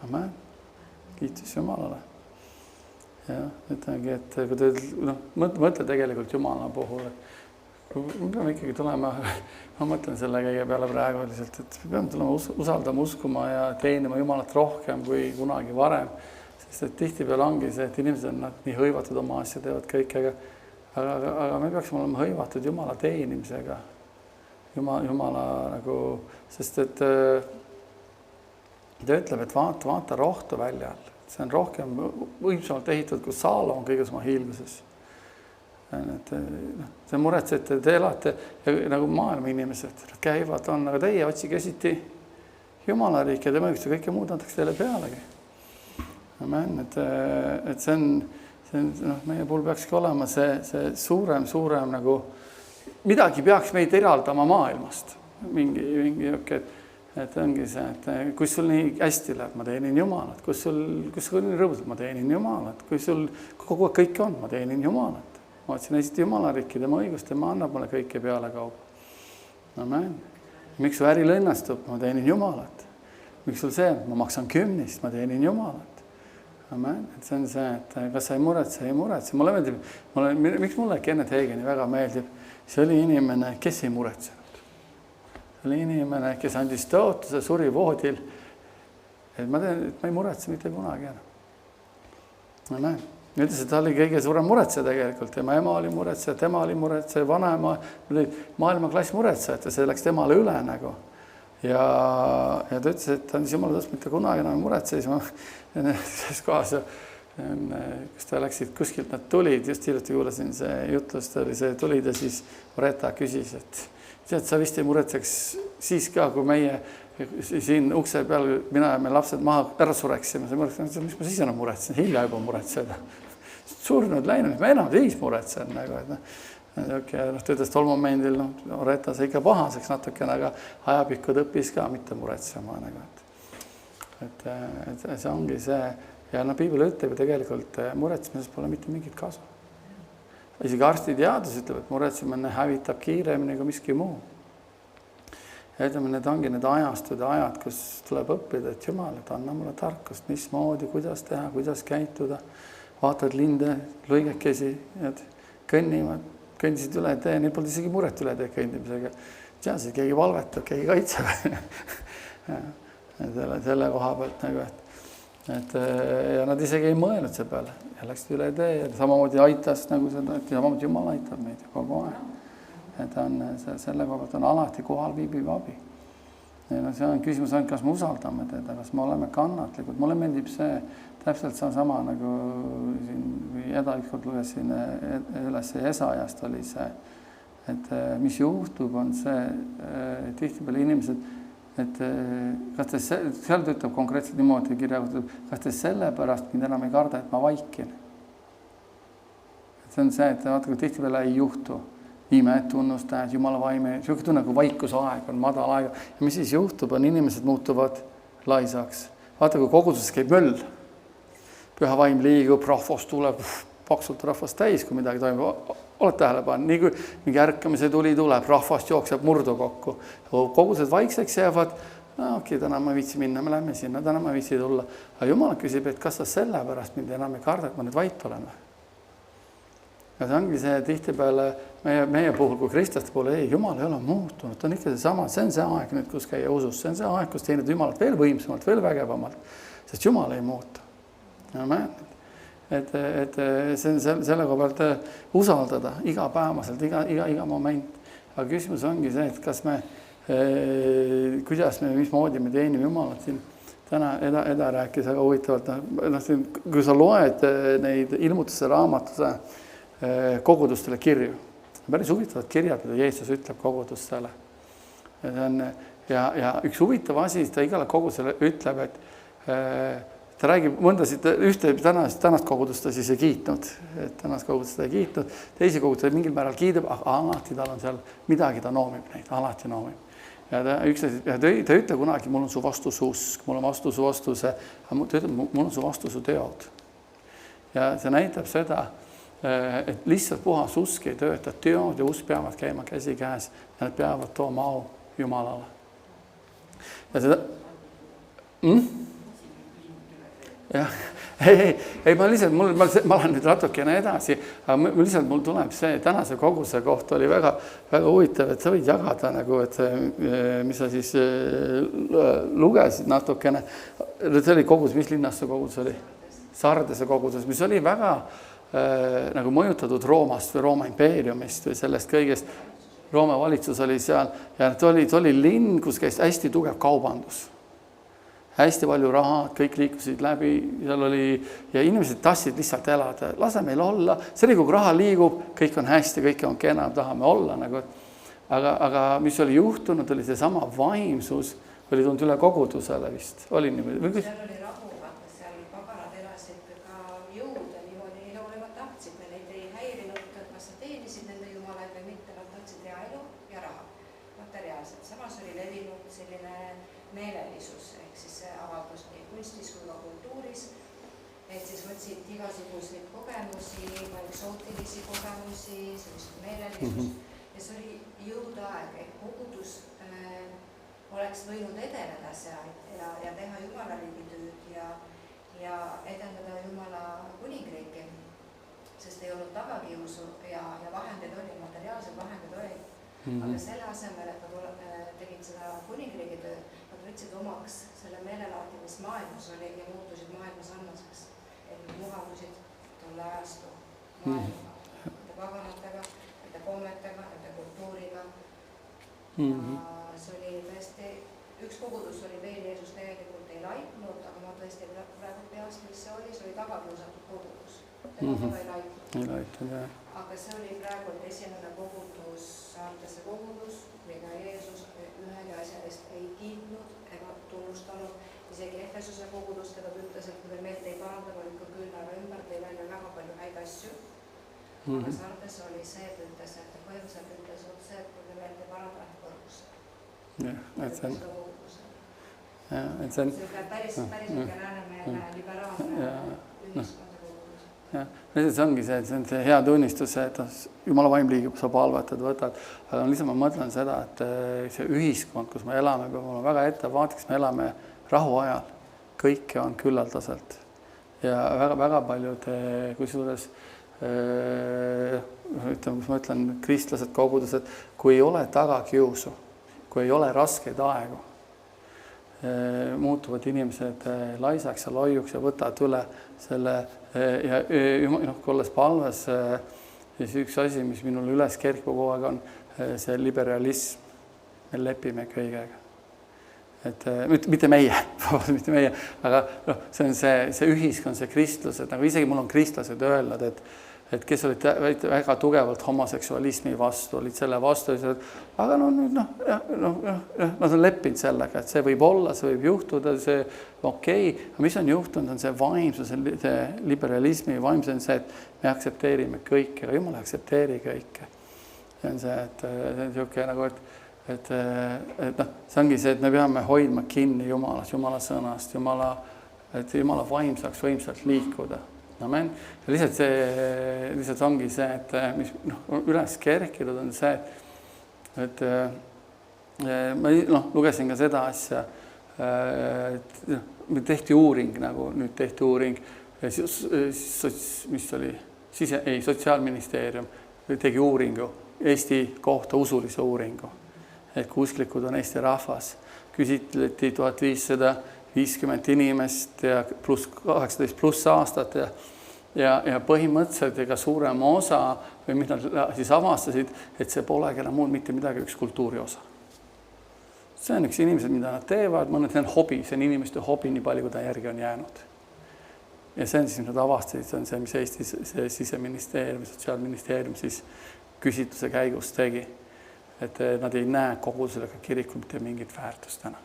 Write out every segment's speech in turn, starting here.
Amen. Kiitus Jumalale. Ja ütlengi, et kui te mõtle tegelikult Jumala puhul, me peame ikkagi tulema, ma mõtlen selle kõige peale praegu lihtsalt, et me peame tulema usaldama, uskuma ja teenima Jumalat rohkem kui kunagi varem. Sest et tihtipeale ongi see, et inimesed on nii hõivatud oma asja, teevad kõik, aga me peaksime olema hõivatud Jumala teenimisega. Jumala nagu, sest et ta ütleb, et vaata rohtu välja all. See on rohkem võimsamalt ehitatud kui Saalomon kõiges oma hiilguses. See muretsete, te elate nagu maailma inimesed, nad käivad, on, aga teie otsige esiti Jumala riik ja tema õigust ja kõike muud antakse teile pealegi. Amen, et see on meie puhul peakski olema see suurem nagu midagi peaks meid eraldama maailmast. Mingi et ongi see, et kui sul nii hästi läheb, ma teenin Jumalat, kui sul nii rõõmsalt, ma teenin Jumalat, kui sul kogu aeg kõik on, ma teenin Jumalat. Ma otsin esiti Jumala riiki, tema õigust, tema annab mulle kõike peale kaupa. Amen. Miks su äril õnnestub, ma teenin Jumalat. Miks sul see, ma maksan 10, ma teenin Jumalat. Amen. Et see on see, et kas sa ei muretse. Mulle meeldib, miks mulle Kenneth Hagini väga meeldib, see oli inimene, kes ei muretse. Oli inimene, kes andis tõotuse, suri voodil, et ma ei muretse mitte kunagi enam. Amen. Ütles, et ta oli kõige suurem muretse tegelikult. Tema ema oli muretse, tema oli muretse, vanaema oli maailmaklass muretse, et see läks temale üle nagu. Ja ta ütles, et ta andis Jumala tõst mitte kunagi enam muretse. Siis ma selles kohas, kus ta läksid kuskilt, nad tulid, just hiljuti kuulasin see jutlust, oli see tulid ja siis Reta küsis, et sa vist ei muretseks siis ka, kui meie siin ukse peal, mina ja meie lapsed maha ära sureksime. Mis ma siis enam muretsen? Hilja juba muretseda. Surnud läinud, ma enam viis muretsen. Ta ütles tol momendil, Reta see ikka pahaseks natukene, aga ajapikkud õppis ka mitte muretsema. Et see ongi see. Ja Piibel ütleb tegelikult muretsemises pole mitte mingit kasu. Isegi arstiteadus ütleb, et muretsemine hävitab kiiremini kui miski muu. Ja ütleme, need ongi need ajastud ajad, kus tuleb õppida, et Jumal, et anna mulle tarkust, mismoodi, kuidas teha, kuidas käituda. Vaatad linde, lõigekesi, kõndisid üle tee, neil polnud isegi muret üle tee kõndimisega. Teadsid, keegi valvetab, keegi kaitseb. Selle koha pealt nagu, ja nad isegi ei mõelnud see peale ja läksid üle tee ja samamoodi aitas nagu seda, et samamoodi Jumal aitab meid kogu aeg. Et selle koha pealt on alati kohal viibiv abi. Ja see on küsimus, kas me usaldame teda, kas me oleme kannatlikud. Mulle meeldib see täpselt sama nagu siin ükskord lugesin üles Esajast oli see, et mis juhtub on see, tihtipeale inimesed et kas te, seal töötab konkreetselt niimoodi kirjakutab, kas te sellepärast mind enam ei karda, et ma vaikin. See on see, et vaata, kui tihtipeale ei juhtu. Imed, tunnustajad, Jumala vaime, selline tunne, kui vaikusaeg on, madal aeg. Ja mis siis juhtub, on inimesed muutuvad laisaks. Vaata, kui koguduses käib möll. Püha vaim liigub, rahvas tuleb, paksult rahvast täis, kui midagi toimub. Oled tähelepanu, nii kui mingi ärkamise tuli tuleb, rahvast jookseb murdu kokku. Kogused vaikseks jäävad, täna ma viitsi minna, me lähme sinna, täna ma viitsi tulla. Aga Jumal küsib, et kas sa sellepärast mind enam ei karda, et ma nüüd vait olen või? Ja see ongi see tihtipeale meie puhul, kui kristlaste puhul, ei, Jumal ei ole muutunud, ta on ikka see sama, see on see aeg nüüd, kus käia usus, see on see aeg, kus teenida Jumalat veel võimsamalt, veel vägevamalt, sest Jumal ei muutu. Amen. Et see on selle koha pealt usaldada igapäevaselt, iga moment. Aga küsimus ongi see, et kas me, kuidas me, mismoodi me teenime Jumalat siin täna eda rääkis väga huvitavalt. Kui sa loed neid ilmutuse raamatuse kogudustele kirju, päris huvitavad kirjad, mida Jeesus ütleb kogudustele. Ja üks huvitav asi, ta igale kogudusele ütleb, et ta räägib mõndasid, ühte tänast kogudust ta siis ei kiitnud, et tänast kogudust ta ei kiitnud, teisi kogudust mingil määral kiidab, aga alati tal on seal midagi, ta noomib neid, alati noomib. Ja ta ütle kunagi, mul on su vastus usk, mul on vastus vastuse, ta ütleb, mul on su vastus teod. Ja see näitab seda, et lihtsalt puhas usk ei tööta, teod ja usk peavad käima käsi käes ja nad peavad tooma au Jumalale. Ja seda... jah, ei, ma lihtsalt, ma olen nüüd natukene edasi, aga lihtsalt mul tuleb see tänase koguse koht oli väga, väga huvitav, et sa võid jagada nagu, et mis sa siis lugesid natukene. See oli kogus, mis linnas see kogus oli? Sardese koguses, mis oli väga nagu mõjutatud Roomast või Rooma impeeriumist või sellest kõigest. Rooma valitsus oli seal ja ta oli linn, kus käis hästi tugev kaubandus. Hästi palju raha, kõik liikusid läbi, seal oli ja inimesed tahtsid lihtsalt elada, lase meil olla, see kui raha liigub, kõik on hästi, kõik on kena, tahame olla nagu. Aga mis oli juhtunud, oli see sama vaimsus, oli tulnud üle kogudusele vist, oli niimoodi. Seal oli rahu, vaata, seal paganad elasid ka jõuda niimoodi, nagu nad tahtsid, me neid ei häirinud, kas sa teenisid nende jumalaid või mitte, nad tahtsid hea elu ja raha, materiaalselt. Samas oli levinud selline meelelisus, ehk siis see avaldus nii kunstis kui ka kultuuris, et siis võtsid igasuguseid kogemusi, ka eksootilisi kogemusi, sellist meelelisust ja see oli jõudaeg, et kogudus oleks võinud edeneda seal ja teha Jumala riigi tööd ja edendada Jumala kuningriiki, sest ei olnud tagakiusu ja vahendid oli, materiaalsed vahendid olid. Aga selle asemel, et nad tegid seda kuningriigi tööd, nad võtsid omaks selle meelelaadi, mis maailmas oli ja muutusid maailma sarnaseks. Et nad mugavusid tolle ajastu maailma, nende paganatega, nende kommetega, nende kultuuriga. Ja see oli tõesti, üks kogudus oli veel, Jeesus tegelikult ei laitnud, aga ma tõesti praegu peast, mis see oli tagakiusatud kogudus. Tema ei laitnud. Aga see oli praegu esimene kogudus, Sardese kogudus, mida Jeesus ühegi asja eest ei kiitnud ega tunnustanud. Isegi Efesuse kogudus teda ütles, et kui te meelt ei paranda, ma lükkan küünara ümber, teil on väga palju häid asju. Aga Sardes oli see, et ütles, et põhimõtteliselt ütles otse, et kui te meelt ei paranda, kõrgusse. See on päris läänemeelne liberaalne ühiskond. See ongi see, et see on see hea tunnistus, et Jumala vaim liigub, sa palvetad, võtad. Aga lihtsalt ma mõtlen seda, et see ühiskond, kus me elame, peab olema väga ettevaatlik, me elame rahuajal. Kõike on küllaldaselt. Ja väga paljud, kusjuures, kus ma ütlen, kristlased, kogudused, kui ei ole tagakiusu, kui ei ole raskeid aegu, muutuvad inimesed laisaks ja loiuks ja võtavad üle selle ja kui olles palves, siis üks asi, mis minul üles kerkib kogu aeg on see liberalism. Me lepime kõigega. Et mitte meie, aga see on see ühiskond, see kristlased, nagu isegi mul on kristlased öelnud, et kes olid väga tugevalt homoseksualismi vastu, olid selle vastu, aga nad on leppinud sellega, et see võib olla, see võib juhtuda, see okei. Mis on juhtunud, on see vaimsus, see liberalismi vaimsus on see, et me aktsepteerime kõike, aga Jumal ei aktsepteeri kõike. See on see, et see on niisugune nagu, et see ongi see, et me peame hoidma kinni Jumalast, Jumala sõnast, et Jumala vaim saaks võimsalt liikuda. Amen. Ja lihtsalt ongi see, et mis üles kerkinud on see, et ma lugesin ka seda asja, et tehti uuring, nagu nüüd tehti uuring, mis oli, Sotsiaalministeerium tegi uuringu, Eesti kohta usulise uuringu, et kui usklikud on Eesti rahvas, küsitleti 1550 inimest ja pluss 18 pluss aastat ja põhimõtteliselt ega suurem osa või mida siis avastasid, et see polegi enam muud mitte midagi üks kultuuri osa. See on üks inimesed, mida nad teevad, mõned see on hobi, see on inimeste hobi nii palju, kui ta järgi on jäänud. Ja see on siis, mida avastasid, see on see, mis Eestis see Siseministeerium, Sotsiaalministeerium siis küsitluse käigus tegi, et nad ei näe kogudusele ka kirikul mitte mingit väärtust täna.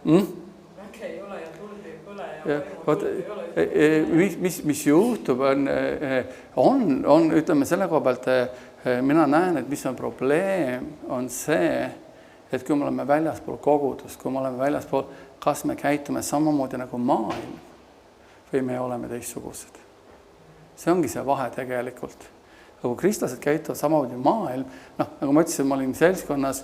Väike ei ole ja tuld ei põle ja tuld ei ole. Mis juhtub on, ütleme selle koha pealt, mina näen, et mis on probleem, on see, et kui me oleme väljaspool kogudust, kui me oleme väljaspool, kas me käitume samamoodi nagu maailm või me oleme teistsugused. See ongi see vahe tegelikult. Aga kui kristlased käituvad samamoodi maailm, nagu ma ütlesin, ma olin seltskonnas,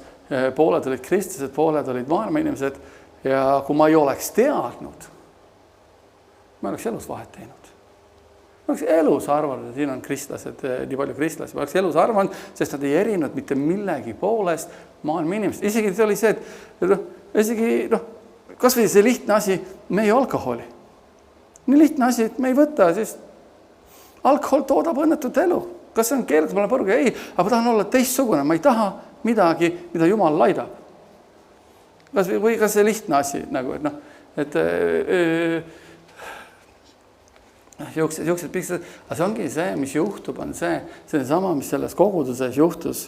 pooled olid kristlased, pooled olid maailma inimesed ja kui ma ei oleks teadnud, ma oleks elus vahet teinud. Ma oleks elus arvanud, et siin on kristlased, nii palju kristlasi, ma oleks elus arvanud, sest nad ei erinud mitte millegi poolest maailma inimest. Isegi see oli see, et kas või see lihtne asi, me ei alkoholi. Nii lihtne asi, et me ei võta, sest alkohol toodab õnnetut elu. Kas see on keelatud, ma olen põrgu? Ei, aga ma tahan olla teistsugune, ma ei taha midagi, mida Jumal laidab. Või kas see lihtne asi, nagu, juuksed piksed, aga see ongi see, mis juhtub, on see sama, mis selles koguduses juhtus,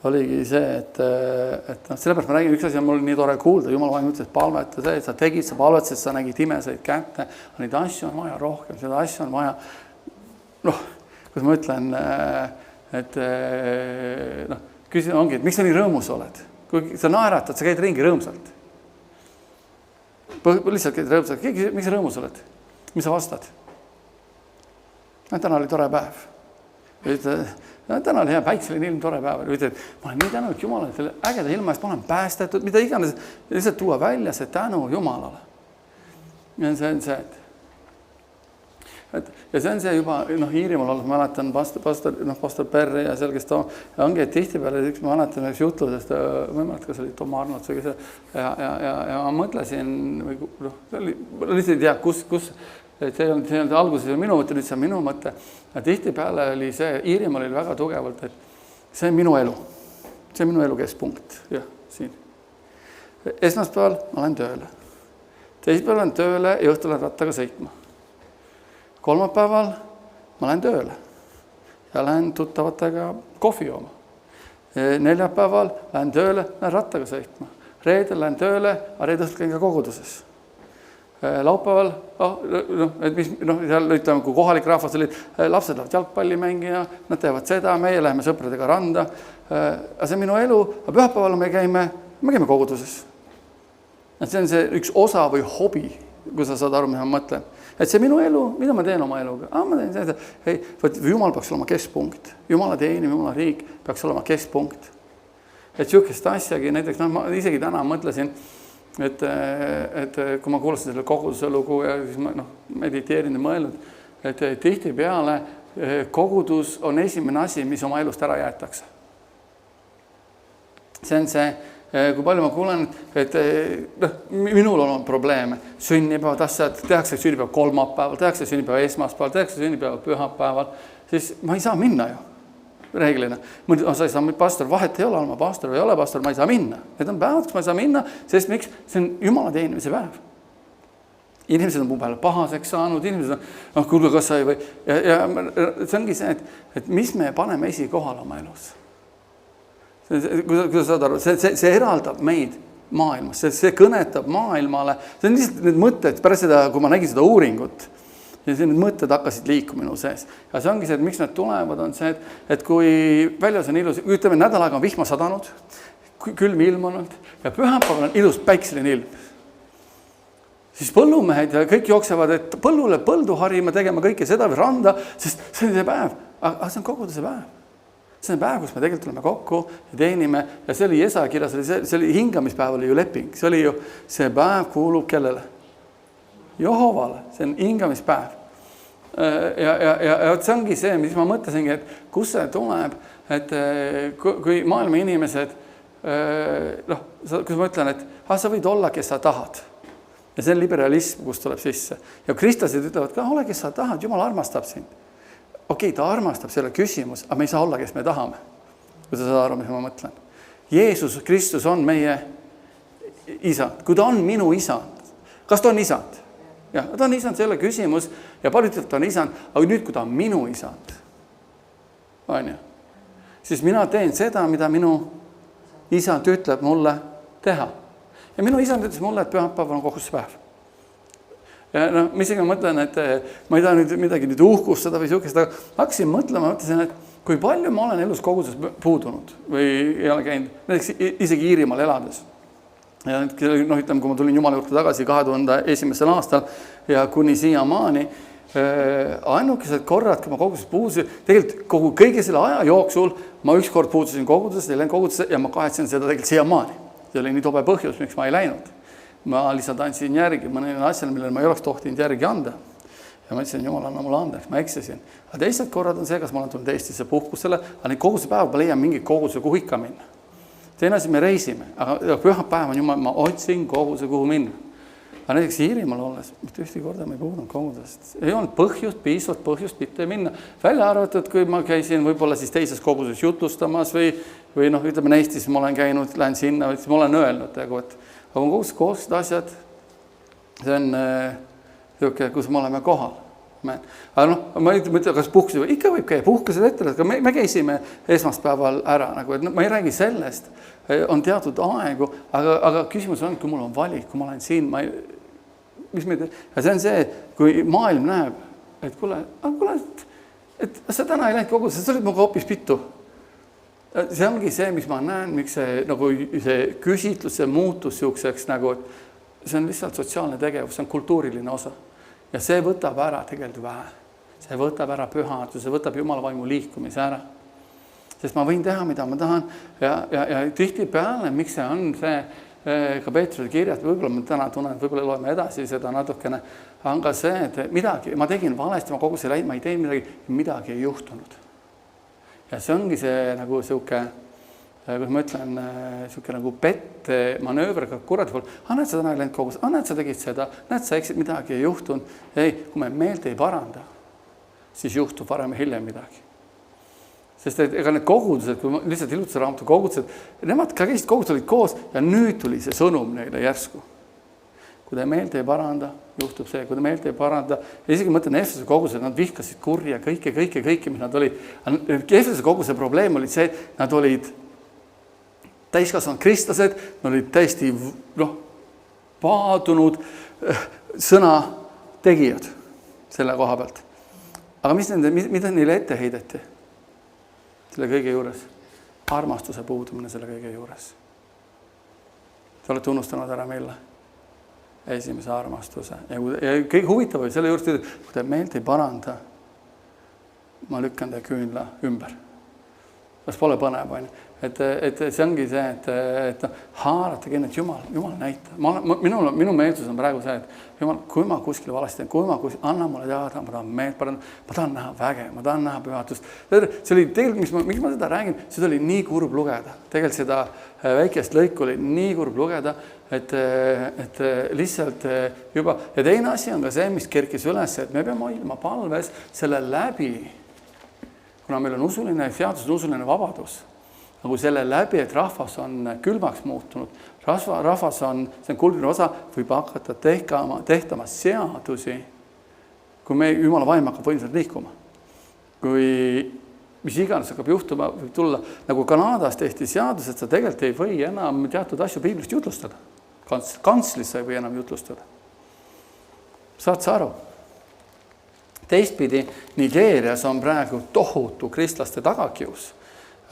oligi see, et sellepärast ma räägin, üks asi on mul nii tore kuulda, Jumal vaim ütles, et palveta see, et sa tegid, sa palvetasid, sa nägid imeseid kätte, neid asju on vaja rohkem, seda asju on vaja, kuidas ma ütlen, et küsimus ongi, et miks sa nii rõõmus oled? Kui sa naeratad, sa käid ringi rõõmsalt. Lihtsalt käid rõõmsalt. Miks sa rõõmus oled? Mis sa vastad? Täna oli tore päev. Täna oli hea päikseline ilm, tore päev. Ütled, ma olen nii tänulik Jumalale, selle ägeda ilma eest, ma olen päästetud, mida iganes, lihtsalt tuua välja see tänu Jumalale. Ja see on see, ja see on see juba, Iirimaal olnud, ma mäletan pastor Perri ja seal, kes ongi, et tihtipeale üks ma mäletan üks jutlusest, ma ei mäleta, kas oli Tom Arnold või kes ja ma mõtlesin, ma lihtsalt ei tea, kus, et see ei olnud alguses minu mõte, nüüd see on minu mõte. Ja tihtipeale oli see, Iirimaal oli väga tugevalt, et see on minu elu. See on minu elu keskpunkt. Jah, siin. Esmaspäeval ma lähen tööle. Teispäeval lähen tööle ja õhtul lähen rattaga sõitma. Kolmapäeval ma lähen tööle ja lähen tuttavatega kohvi jooma. Neljapäeval lähen tööle, lähen rattaga sõitma. Reedel lähen tööle, aga reede õhtul käin ka koguduses. Laupäeval, seal ütleme, kui kohalik rahvas oli, lapsed lähevad jalgpalli mängida, nad teevad seda, meie läheme sõpradega randa. Aga see on minu elu, aga pühapäeval me käime koguduses. See on see üks osa või hobi, kui sa saad aru, mida ma mõtlen. Et see minu elu, mida ma teen oma eluga? Ma teen seda. Jumal peaks olema keskpunkt. Jumala teenim, Jumala riik peaks olema keskpunkt. Et sihukest asjagi, näiteks ma isegi täna mõtlesin, et kui ma kuulasin selle koguduse lugu ja siis ma mediteerin ja mõelnud, et tihtipeale kogudus on esimene asi, mis oma elust ära jäetakse. See on see, kui palju ma kuulen, et minul on probleeme. Sünnipäevad, asjad, tehakse sünnipäev kolmapäeval, tehakse sünnipäev esmaspäeval, tehakse sünnipäev pühapäeval, siis ma ei saa minna ju. Reeglina. Sa ei saa pastor, vahet ei ole, olema pastor või ei ole pastor, ma ei saa minna. Need on päevad, kus ma ei saa minna, sest miks? See on Jumala teenimise päev. Inimesed on mu peale pahaseks saanud, inimesed on, kuulge, kas sa ei või. Ja see ongi see, et mis me paneme esikohal oma elus. Kui sa saad aru, see eraldab meid maailmas, see kõnetab maailmale. See on lihtsalt need mõtted, pärast seda, kui ma nägin seda uuringut, ja need mõtted hakkasid liikuma minu sees. Ja see ongi see, et miks need tulevad, on see, et kui väljas on ilus, ütleme, nädal aega on vihma sadanud, külm ilmunud ja pühapäeval on ilus päikseline ilm. Siis põllumehed ja kõik jooksevad, et põllule põldu harima tegema kõike seda või randa, sest see on see päev. Aga see on koguduse päev. See on päev, kus me tegelikult tuleme kokku ja teenime ja see oli Jesaja kirjas, see oli hingamispäev, oli ju leping. See oli ju, see päev kuulub kellele? Jehovale, see on hingamispäev. Ja see ongi see, mis ma mõtlesingi, et kus see tuleb, et kui maailma inimesed, kus ma ütlen, et sa võid olla, kes sa tahad. Ja see on liberalism, kus tuleb sisse. Ja kristlased ütlevad, ole, kes sa tahad, Jumal armastab sind. Okei, ta armastab selle küsimus, aga me ei saa olla, kes me tahame. Kui sa saad aru, mis ma mõtlen. Jeesus Kristus on meie isand. Kui ta on minu isand, kas ta on isand? Ja, ta on isand, see ei ole küsimus ja paljud ta on isand, aga nüüd, kui ta on minu isand, siis mina teen seda, mida minu isand ütleb mulle teha. Ja minu isand ütles mulle, et pühapäev on koguduspäev. Ja mis ma mõtlen, et ma ei taha nüüd midagi nüüd uhkustada või sihukest, aga hakkasin mõtlema, mõtlesin, et kui palju ma olen elus koguduses puudunud või ei ole käinud, näiteks isegi Iirimaal elades. Ja ütleme, kui ma tulin Jumala juurde tagasi 2001. aastal ja kuni siiamaani, ainukesed korrad, kui ma koguduses puudusin, tegelikult kõige selle aja jooksul ma ükskord puudusin koguduses, ja ma kahetsen seda tegelikult siiamaani. See oli nii tobe põhjus, miks ma ei läinud. ma lihtsalt andsin järgi mõnele asjale, millele ma ei oleks tohtinud järgi anda. Ja ma ütlesin, Jumal, anna mulle andeks, ma eksisin. Aga teised korrad on see, kas ma olen tulnud Eestisse puhkusele, aga neid koguse päeva ma leian mingi koguse, kuhu ikka minna. Teine asi, me reisime, aga pühapäev on Jumal, ma otsin koguse, kuhu minna. Aga näiteks Iirimaal olles, mitte ühti korda ma ei puhunud kogudest. Ei olnud piisvat põhjust mitte minna. Välja arvatud, kui ma käisin võib-olla siis teises koguses jutlustamas või noh, ütleme Eestis ma olen käinud, lähen sinna, siis ma olen öelnud, et aga kogused asjad, see on kus me oleme kohal. Aga noh, ma ei mõtle, kas puhkused, ikka võib käia puhkused ette, aga me käisime esmaspäeval ära, nagu, et ma ei räägi sellest, on teatud aegu, aga küsimus on, kui mul on valik, kui ma olen siin, ja see on see, kui maailm näeb, et kuule, et sa täna ei läinud kogudesse, sa olid muga hoopis pitu. See ongi see, mis ma näen, miks see küsitlus, see muutus siukseks nagu, et see on lihtsalt sotsiaalne tegevus, see on kultuuriline osa. Ja see võtab ära tegelikult vähe. See võtab ära pühadus, see võtab Jumala vaimu liikumise ära. Sest ma võin teha, mida ma tahan ja tihti peale, miks see on see ka Peetruse kirjad, võib-olla ma täna tunnen, võib-olla loeme edasi seda natukene, on ka see, et midagi, ma tegin valesti, ma kogu see läinud, ma ei teinud midagi ei juhtunud. Ja see ongi see nagu siuke, kus ma ütlen, siuke nagu pette manööver ka kuradi pool, näed sa täna ei läinud kogus, näed sa tegid seda, näed sa eksid, midagi ei juhtunud. Ei, kui me meelt ei paranda, siis juhtub varem ja hiljem midagi. Sest ega need kogudused, kui ma lihtsalt ilutuse raamatu kogudused, nemad ka käisid kogudused olid koos ja nüüd tuli see sõnum neile järsku. Kui te meelt ei paranda, juhtub see, kui te meelt ei paranda, ja isegi mõtlen Efesuse kogused, nad vihkasid kurja, kõike, mis nad olid. Efesuse koguse probleem oli see, et nad olid täiskasvanud kristlased, nad olid täiesti paadunud sõna tegijad selle koha pealt. Aga mida neile ette heideti? Selle kõige juures. Armastuse puudumine selle kõige juures. Te olete unustanud ära meile esimese armastuse. Ja kõik huvitav oli selle juures, kui te meelt ei paranda, ma lükkan te küünla ümber. Kas pole põnev, on? Et see ongi see, et haarata kennet Jumal näita. Minu meelsus on praegu see, et Jumal, kui ma kuskil valesti teen, anna mulle teada, ma tahan meelt parandada, ma tahan näha väge, ma tahan näha pühatust. See oli tegelikult, miks ma seda räägin, seda oli nii kurb lugeda. Tegelikult seda väikest lõiku oli nii kurb lugeda, et lihtsalt juba. Ja teine asi on ka see, mis kerkis üles, et me peame hoidma palves selle läbi, kuna meil on usuline, seadus on usuline vabadus. Nagu selle läbi, et rahvas on külmaks muutunud. Rahvas on, see on kultuuriline osa, võib hakata tehtama seadusi, kui me Jumala vaim hakkab võimsalt liikuma. Kui mis iganes hakkab juhtuma, võib tulla, nagu Kanadas tehti seadus, et sa tegelikult ei või enam teatud asju piiblist jutlustada. Kantslis sa ei või enam jutlustada. Saad sa aru? Teistpidi, Nigeerias on praegu tohutu kristlaste tagakius.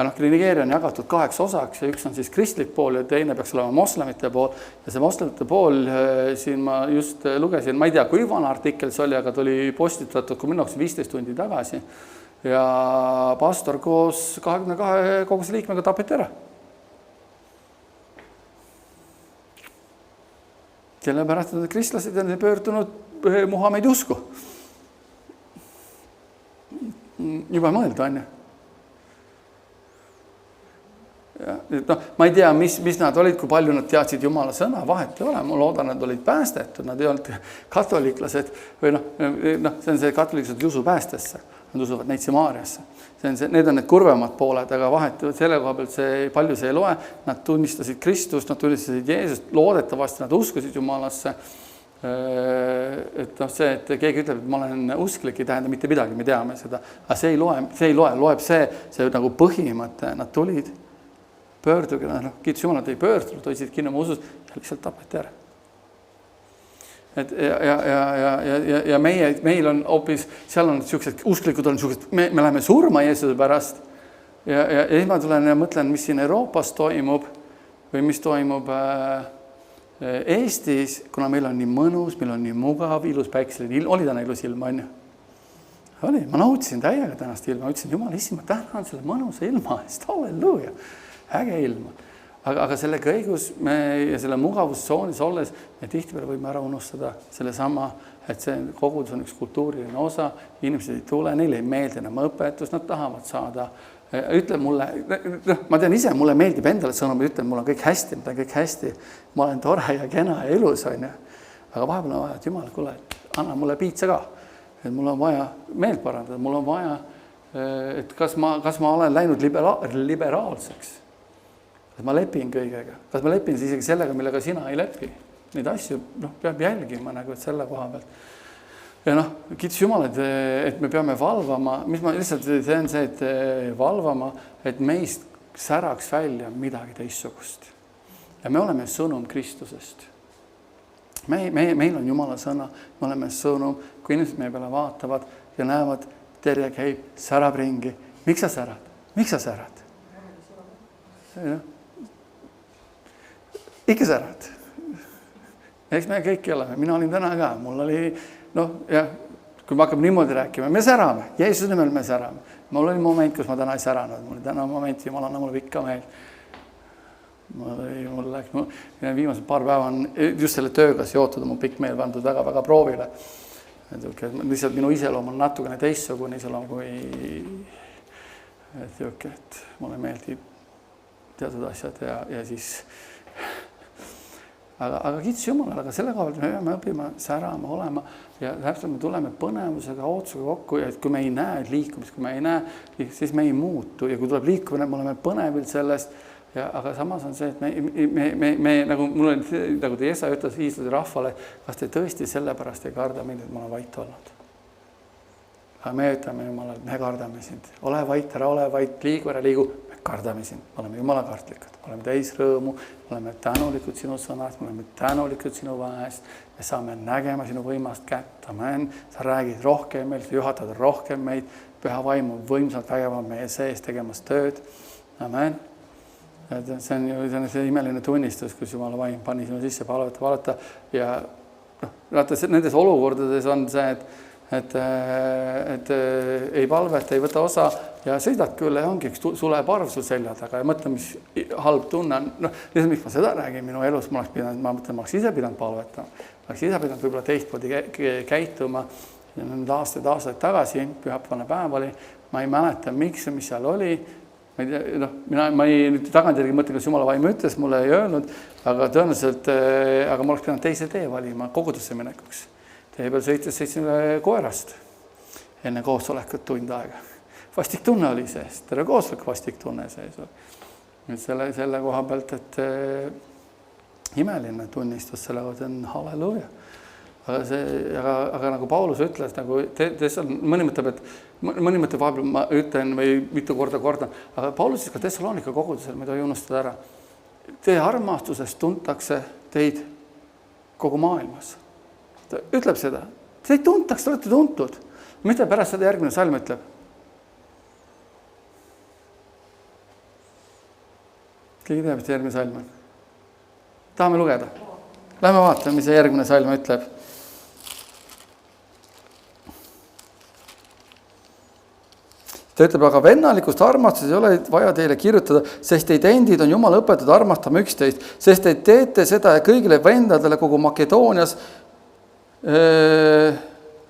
Nigeeria on jagatud 8 osaks ja üks on siis kristlik pool ja teine peaks olema moslemite pool. Ja see moslemite pool, siin ma just lugesin, ma ei tea, kui vana artikkel see oli, aga ta oli postitatud, kui minna 15 tundi tagasi. Ja pastor koos 22 koguse liikmega tapeti ära. Sellepärast, et kristlased on pöördunud Muhamedi usku. Juba mõelda, on ju. Ma ei tea, mis nad olid, kui palju nad teadsid Jumala sõna, vahet ei ole, ma loodan, nad olid päästetud, nad ei olnud katoliklased või see on see katoliklased usu päästesse, nad usuvad neid Simaariasse. Need on need kurvemad pooled, aga vahet selle koha pealt palju see ei loe, nad tunnistasid Kristust, nad tunnistasid Jeesust, loodetavasti nad uskusid Jumalasse. Et see, et keegi ütleb, et ma olen usklik, ei tähenda mitte midagi, me teame seda, aga see ei loe, loeb see nagu põhimõte, nad tulid pöörduge, kiitus Jumal, nad ei pöördunud, hoidsid kinni oma usus ja lihtsalt tapeti ära. Ja meil on hoopis, seal on sellised usklikud, on sellised, me läheme surma Jeesuse pärast ja ma tulen ja mõtlen, mis siin Euroopas toimub või mis toimub Eestis, kuna meil on nii mõnus, meil on nii mugav, ilus päikseline, oli täna ilus ilma, on ju? Oli, ma nautisin täiega tänast ilma, ütlesin, Jumal, issand, ma tänan selle mõnusa ilma eest, halleluuja. Äge ilma. aga selle kõigus me ja selle mugavustsoonis olles me tihtipeale võime ära unustada selle sama, et see kogudus on üks kultuuriline osa, inimesed ei tule, neile ei meeldi enam õpetus, nad tahavad saada. Ütle mulle, ma tean ise, mulle meeldib endale sõnum, ütlen, mul on kõik hästi, ma tean kõik hästi, ma olen tore ja kena ja ilus, on ju. Aga vahepeal on vaja, et jumal, kuule, anna mulle piitsa ka. Et mul on vaja meelt parandada, mul on vaja, et kas ma olen läinud liberaalseks. Kas ma lepin kõigega? Kas ma lepin isegi sellega, millega sina ei lepi? Neid asju peab jälgima nagu selle koha pealt. Ja kiitus Jumal, et me peame valvama, mis ma lihtsalt teen see, et valvama, et meist säraks välja midagi teistsugust. Ja me oleme sõnum Kristusest. Meil on Jumala sõna, me oleme sõnum, kui inimesed meie peale vaatavad ja näevad, Terje käib, särab ringi. Miks sa särad? Miks sa särad? Ikka särad. Eks me kõik oleme, mina olin täna ka, mul oli, kui me hakkame niimoodi rääkima, me särame, Jeesuse nimel me särame. Mul oli moment, kus ma täna ei säranud, mul oli täna moment, Jumal anna mulle pikka meel. Mul läks, viimased paar päeva on just selle tööga seotud, mu pikk meel pandud väga proovile. Lihtsalt minu iseloom on natukene teistsugune iseloom kui et mulle meeldib teatud asjad ja siis aga kiitus Jumalale, aga selle koha pealt me peame õppima särama, olema ja täpselt me tuleme põnevusega, ootusega kokku ja et kui me ei näe liikumist, kui me ei näe, siis me ei muutu ja kui tuleb liikumine, me oleme põnevil sellest ja aga samas on see, et me nagu mul on, nagu te Jesaja ütles iislase rahvale, kas te tõesti sellepärast ei karda mind, et ma olen vait olnud. Aga me ütleme Jumalale, me kardame sind. Ole vait, ära ole vait, liigu, ära liigu. Me kardame sind. Me oleme Jumala kartlikud. Me oleme täis rõõmu. Me oleme tänulikud sinu sõnast. Me oleme tänulikud sinu väest. Me saame nägema sinu võimast kätt. Amen. Sa räägid rohkem meid, juhatad rohkem meid. Püha vaim on võimsalt vägevam meie sees tegemas tööd. Amen. See on ju see imeline tunnistus, kus Jumala vaim pani sinu sisse palveta ja nendes olukordades on see, et ei palveta, ei võta osa ja sõidad küll ja ongi üks suleparv sul selja taga ja mõtle, mis halb tunne on. Lihtsalt miks ma seda räägin minu elus, ma oleks ise pidanud palvetama. Ma oleks ise pidanud võib-olla teistmoodi käituma. Ja need aastaid tagasi, pühapäevane päev oli, ma ei mäleta, miks ja mis seal oli. Ma ei nüüd tagantjärgi mõtlen, kas Jumala vaim ütles, mulle ei öelnud, aga tõenäoliselt, aga ma oleks pidanud teise tee valima kogudusse minekuks. Tee peal sõitsin koerast enne koosolekut tund aega. Vastik tunne oli sees, terve koosolek vastik tunne sees. Selle koha pealt, et imeline tunnistus selle kohta on halleluuja. Aga nagu Paulus ütles, nagu mõni mõtleb vahepeal, ma ütlen või mitu korda, aga Paulus ka Thessalonika kogudusel, me ei tohi unustada ära. Teie armastusest tuntakse teid kogu maailmas. Ta ütleb seda. Teid tuntakse, te olete tuntud. Mis ta pärast seda järgmine salm ütleb? Keegi teab, mis järgmine salm on? Tahame lugeda? Lähme vaatame, mis see järgmine salm ütleb. Ta ütleb, aga vennalikust armastusest ei ole vaja teile kirjutada, sest teid endid on Jumal õpetatud armastama üksteist, sest te teete seda kõigile vendadele kogu Makedoonias. Ta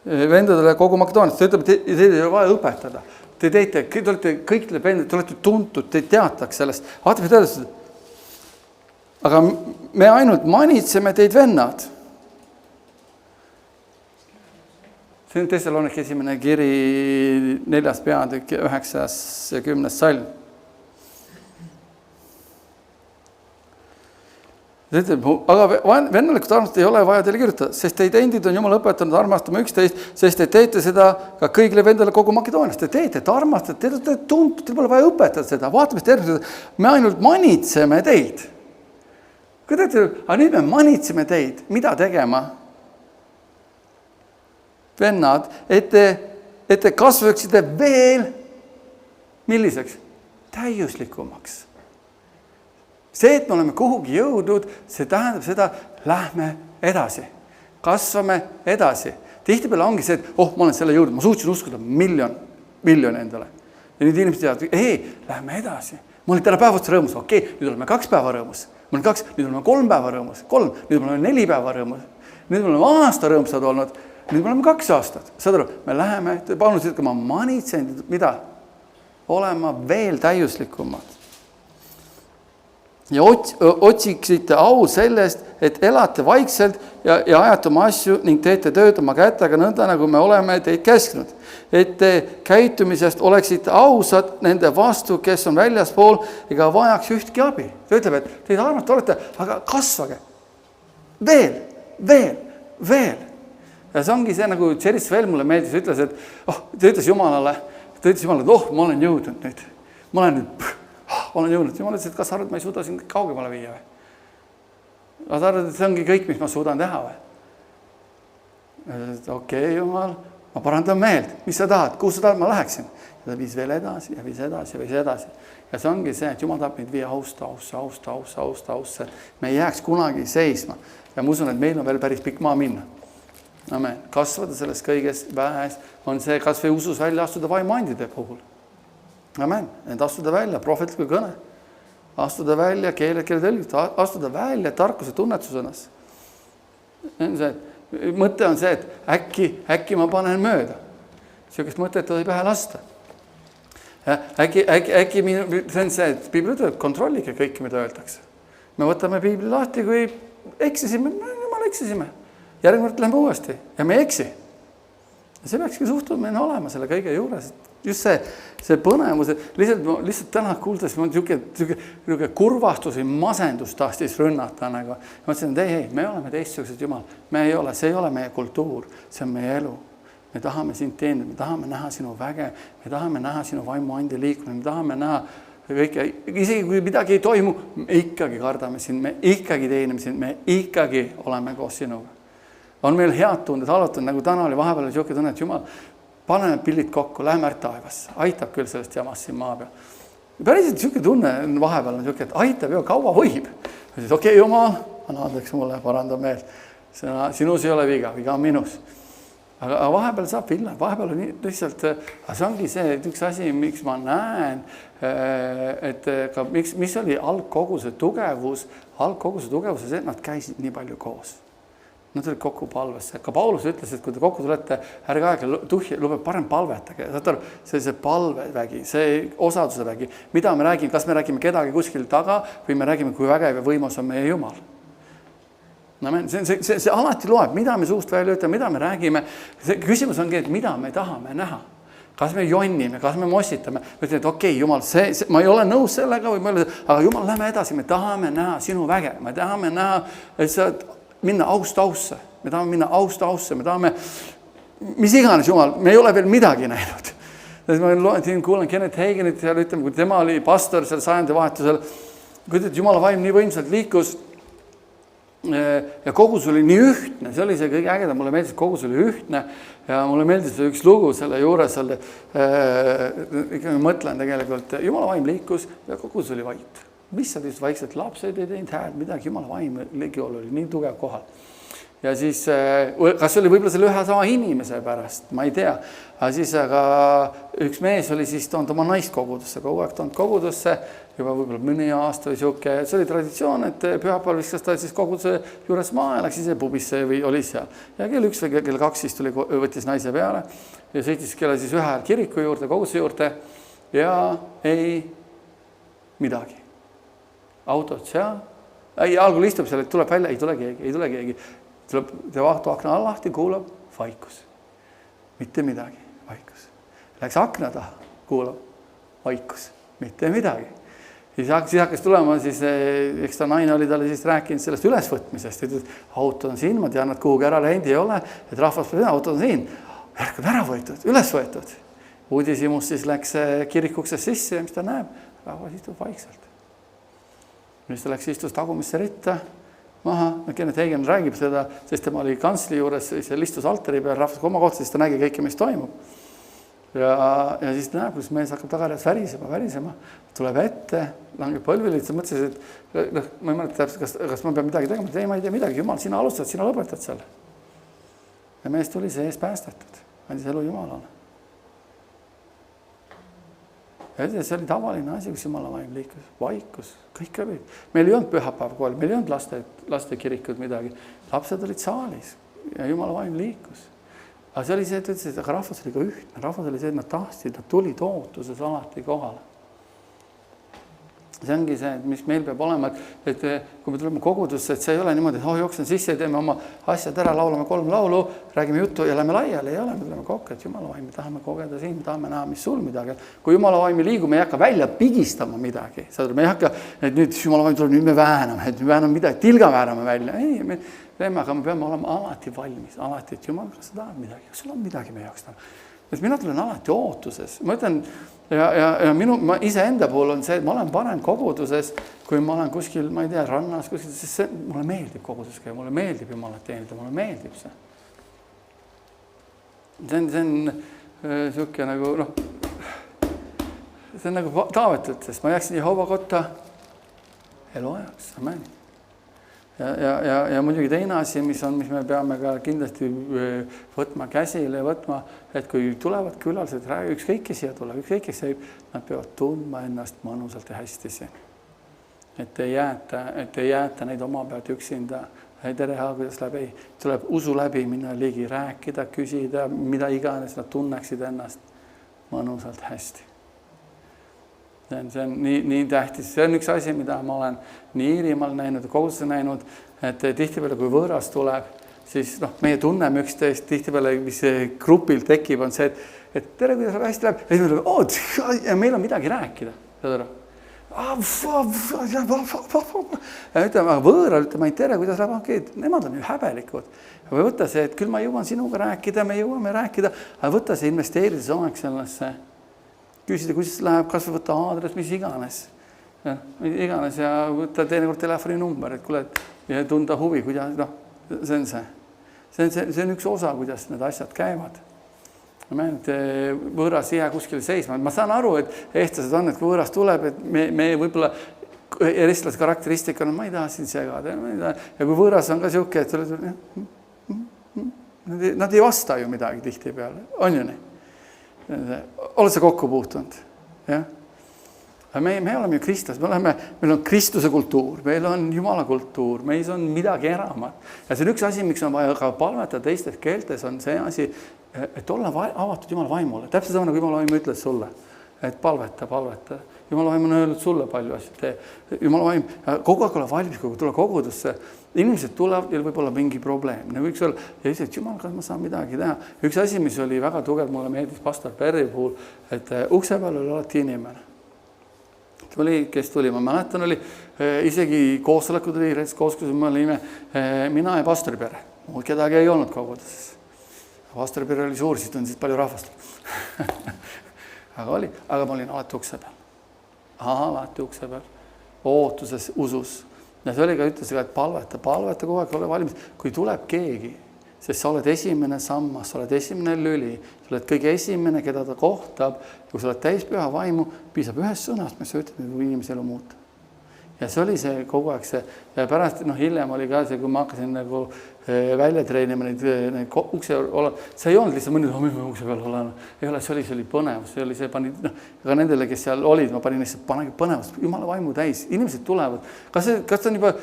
ütleb, teid ei ole vaja õpetada. Te olete kõikile vendad, te olete tuntud, te teataks sellest. Vaata, mis öeldakse. Aga me ainult manitseme teid vennad. See on Thessalonika esimene kiri 4. peatükk 9. ja 10. salm. Aga vennalikud armastust ei ole vaja teile kirjutada, sest teid endid on Jumal õpetanud armastama üksteist, sest te teete seda ka kõigile vendale kogu Makedoonias. Te teete, et armastate, te olete tuntud, teil pole vaja õpetada seda. Vaatame seda järgmine, me ainult manitseme teid. Kui te ütlete, aga nüüd me manitseme teid, mida tegema? Vennad, et te kasvaksite veel milliseks? Täiuslikumaks. See, et me oleme kuhugi jõudnud, see tähendab seda, lähme edasi. Kasvame edasi. Tihtipeale ongi see, et ma olen selle jõudnud, ma suutsin uskuda miljon endale. Ja nüüd inimesed teavad, lähme edasi. ma olin täna päev otsa rõõmus, okei, nüüd oleme 2 päeva rõõmus. Ma olin 2, nüüd oleme 3 päeva rõõmus, 3, nüüd oleme 4 päeva rõõmus. Nüüd oleme aasta rõõmsad olnud, nüüd oleme 2 aastat. Saad aru, me läheme, Paulus ütleb, ma manitsen, mida? Olema veel täiuslikumad. Ja otsiksite au sellest, et elate vaikselt ja ajate oma asju ning teete tööd oma kätega nõnda, nagu me oleme teid käsknud. Et te käitumisest oleksite ausad nende vastu, kes on väljaspool ega vajaks ühtki abi. Ta ütleb, et teid armate olete, aga kasvage. Veel. Ja see ongi see, nagu Jerry Svell mulle meeldis, ütles, et ta ütles Jumalale, et ma olen jõudnud nüüd. Ma olen jõudnud. Jumal ütles, et kas sa arvad, ma ei suuda sind kaugemale viia või? Kas sa arvad, et see ongi kõik, mis ma suudan teha või? Okei, Jumal, ma parandan meeld. Mis sa tahad? Kuhu sa tahad, ma läheksin? Ja ta viis veel edasi ja viis edasi. Ja see ongi see, et Jumal tahab meid viia ausse. Me ei jääks kunagi seisma. Ja ma usun, et meil on veel päris pikk maa minna. Amen. Kasvada sellest kõiges vähes on see kas või usus välja astuda vaimuandide puhul. Amen. Et astuda välja prohvetliku kõne. Astuda välja keele tõlgid. Astuda välja tarkuse tunnetusenas. Mõte on see, et äkki ma panen mööda. Sellist mõtet ei pähe lasta. Äkki see on see, et piibel ütleb, kontrollige kõike, mida öeldakse. Me võtame piibli lahti, kui eksisime, jumal eksisime. Järgmine lähme uuesti ja me ei eksi. Ja see peakski suhtumine olema selle kõige juures. Just see põnevus, lihtsalt täna kuuldes niisugune kurvastus või masendus taastis rünnata. Ma mõtlesin, et ei, me oleme teistsugused Jumal. Me ei ole, see ei ole meie kultuur, see on meie elu. Me tahame sind teenida, me tahame näha sinu väge, me tahame näha sinu vaimu andi liikumine, me tahame näha kõike, isegi kui midagi ei toimu, me ikkagi kardame sind, me ikkagi teenime sind, me ikkagi oleme koos sinuga. On meil head tunded, halvad tunded, nagu täna oli vahepeal niisugune tunne, et Jumal, paneme pillid kokku, läheme taevasse, aitab küll sellest jamast siin maa peal. Päriselt niisugune tunne vahepeal on niisugune, et aitab ju, kaua võib. Okei, Jumal, anna andeks mulle, paranda meel. Sinus ei ole viga on minus. Aga vahepeal saab villad, vahepeal on lihtsalt, see ongi see, et üks asi, miks ma näen, et ka, mis oli algkoguse tugevus, see, et nad käisid nii palju koos. Nad olid kokku palvesse. Ka Paulus ütles, et kui te kokku tulete, ärge aega tuhja, lubab parem palvetage. See palvevägi, see osaduse vägi. Mida me räägime? Kas me räägime kedagi kuskil taga või me räägime, kui vägev ja võimas on meie Jumal? See alati loeb, mida me suust välja ütleme, mida me räägime. See küsimus ongi, et mida me tahame näha. Kas me jonnime, kas me mossitame. Me ütleme, et okei, Jumal, ma ei ole nõus sellega, aga Jumal, lähme edasi. Me tahame näha sinu väge. Me tahame näha, et sa minna aust ausse. Me tahame minna aust ausse. Me tahame, mis iganes Jumal, me ei ole veel midagi näinud. Ma kuulen Kenneth Hagenit seal, ütleme, kui tema oli pastor seal 100. vahetusel, kui Jumala vaim nii võimsalt liikus ja kogus oli nii ühtne, see oli see kõige ägedam, mulle meeldis, et kogus oli ühtne ja mulle meeldis üks lugu selle juures, ikkagi mõtlen tegelikult, Jumala vaim liikus ja kogus oli vait. Lihtsalt just vaikselt lapsed ei teinud hääl, midagi Jumala vaim ligiol oli nii tugev kohal. Ja siis, kas oli võib-olla selle ühe sama inimese pärast, ma ei tea. Aga üks mees oli siis toonud oma naist kogudusse, kogu aeg toonud kogudusse, juba võib-olla mõni aasta või siuke. See oli traditsioon, et pühapäeval viskas ta siis koguduse juures maa ja läks ise pubisse või oli seal. Ja kell 1 või kell 2 siis tuli, võttis naise peale ja sõitis kella siis ühe kiriku juurde, koguduse juurde ja ei midagi. Autod seal. Algul istub seal, et tuleb välja, ei tule keegi. Te vahtu akna all lahti, kuulab vaikus. Mitte midagi, vaikus. Läks akna taha, kuulab vaikus. Mitte midagi. Siis hakkas tulema, eks ta naine oli talle siis rääkinud sellest ülesvõtmisest. Et auto on siin, ma tean, et kuhugi ära läinud ei ole, et rahvas peab, auto on siin. Järk on ära võetud, üles võetud. Uudisimus siis läks kirikuksest sisse ja mis ta näeb, rahvas istub vaikselt. Nüüd ta läks istus tagumisse ritta, maha, Kenneth Hagen räägib seda, sest tema oli kantsli juures, seal istus altari peal, rahvas oma kohta, siis ta nägi kõike, mis toimub. Ja siis näeb, kus mees hakkab tagareas värisema, tuleb ette, langeb põlvili, sa mõtlesid, et ma ei mäleta täpselt, kas ma pean midagi tegema, ei, ma ei tea midagi, Jumal, sina alustad, sina lõpetad selle. Ja mees tuli sees päästetud, andis elu Jumalale. ja see oli tavaline asi, kus Jumala vaim liikus, vaikus, kõik oli. Meil ei olnud pühapäeva kool, meil ei olnud lastekirikud midagi. Lapsed olid saalis ja Jumala vaim liikus. Aga see oli see, et ütlesid, aga rahvas oli ka ühtne. Rahvas oli see, et nad tahtsid, nad tulid ootuses alati kohale. See ongi see, mis meil peab olema, et kui me tuleme kogudusse, et see ei ole niimoodi, et jooksen sisse ja teeme oma asjad ära, laulame 3 laulu, räägime juttu ja lähme laiali. Ei ole, me tuleme kokku, et Jumala vaim, me tahame kogeda siin, me tahame näha, mis sul midagi. Kui Jumala vaimi liigub, me ei hakka välja pigistama midagi. Me ei hakka, et nüüd Jumala vaim tuleb, nüüd me vääname midagi, tilga väärame välja. Ei, me teeme, aga me peame olema alati valmis, alati, et Jumal, kas sa tahad midagi, kas sul on midagi meie jaoks taha. Et mina tulen alati ootuses. Ma ütlen, ja ma iseenda puhul on see, et ma olen parem koguduses, kui ma olen kuskil, ma ei tea, rannas, kuskil, sest mulle meeldib koguduses käia, mulle meeldib Jumalat teenida, mulle meeldib see. See on siuke nagu, see on nagu Taavet ütles, ma jääksin Jehova kotta eluajaks, amen. Ja muidugi teine asi, mis me peame ka kindlasti võtma käsile, et kui tulevad külalised, ükskõik kes siia tuleb, ükskõik kes käib, nad peavad tundma ennast mõnusalt ja hästi siin. Et ei jäeta neid oma pealt üksinda. Tere, kuidas läbi, tuleb usu läbi minna ligi, rääkida, küsida, mida iganes, nad tunneksid ennast mõnusalt hästi. See on nii tähtis. See on üks asi, mida ma olen nii Iirimaal näinud, koguduses näinud, et tihtipeale, kui võõras tuleb, siis meie tunneme üksteist, tihtipeale, mis grupil tekib, on see, et tere, kuidas hästi läheb. Ja meil on midagi rääkida. Ja ütleme, võõral ütleme, tere, kuidas läheb, nemad on ju häbelikud. Või võtta see, et küll ma jõuan sinuga rääkida, me jõuame rääkida, aga võtta see investeerides aeg sellesse, küsida, kuidas läheb, kas või võtta aadres, mis iganes. Ja võtta teinekord telefoninumber, et kuule, ja tunda huvi, kuidas, see on see. See on üks osa, kuidas need asjad käivad. Võõras jää kuskil seisma. Ma saan aru, et eestlased on, et kui võõras tuleb, et me võibolla eestlase karakteristikana, ma ei taha siin segada. Ja kui võõras on ka siuke, et nad ei vasta ju midagi tihti peale. On ju nii? Oled sa kokku puutunud? Ja? Me oleme ju Kristus, meil on Kristuse kultuur, meil on Jumala kultuur, meil on midagi eramat. Ja see on üks asi, miks on vaja ka palvetada teistes keeltes, on see asi, et olla avatud Jumala vaimule. Täpselt sama, nagu Jumala vaim ütles sulle, et palveta. Jumala vaim on öelnud sulle palju asju. Jumala vaim, kogu aeg ole valmis, kui tule kogudusse. Inimesed tulevad ja võib olla mingi probleem. Võiks olla, ja ütles, et Jumal, kas ma saan midagi teha. Üks asi, mis oli väga tugev, mulle meeldis pastor Perri puhul, et ukse peal oli alati inimene. Kes tuli, ma mäletan, oli isegi koosolekud oli, kooskuses me olime mina ja pastori pere. Mul kedagi ei olnud koguduses. Pastori pere oli suur, siis tundsid palju rahvast. aga ma olin alati ukse peal. Alati ukse peal. Ootuses, usus. Ja see oli ka, ütles, et palveta kogu aeg, ole valmis. Kui tuleb keegi, sest sa oled esimene sammas, sa oled esimene lüli, sa oled kõige esimene, keda ta kohtab, ja kui sa oled täis püha vaimu, piisab ühest sõnast, mis sa ütled, et inimese elu muuta. Ja see oli see kogu aeg see, ja pärast hiljem oli ka see, kui ma hakkasin nagu välja treenima neid ukse olla, see ei olnud lihtsalt mõni, ukse peal olen, ei ole, see oli põnevus, see oli see, aga nendele, kes seal olid, ma panin lihtsalt, panegi põnevust, Jumala vaimu täis, inimesed tulevad, kas on juba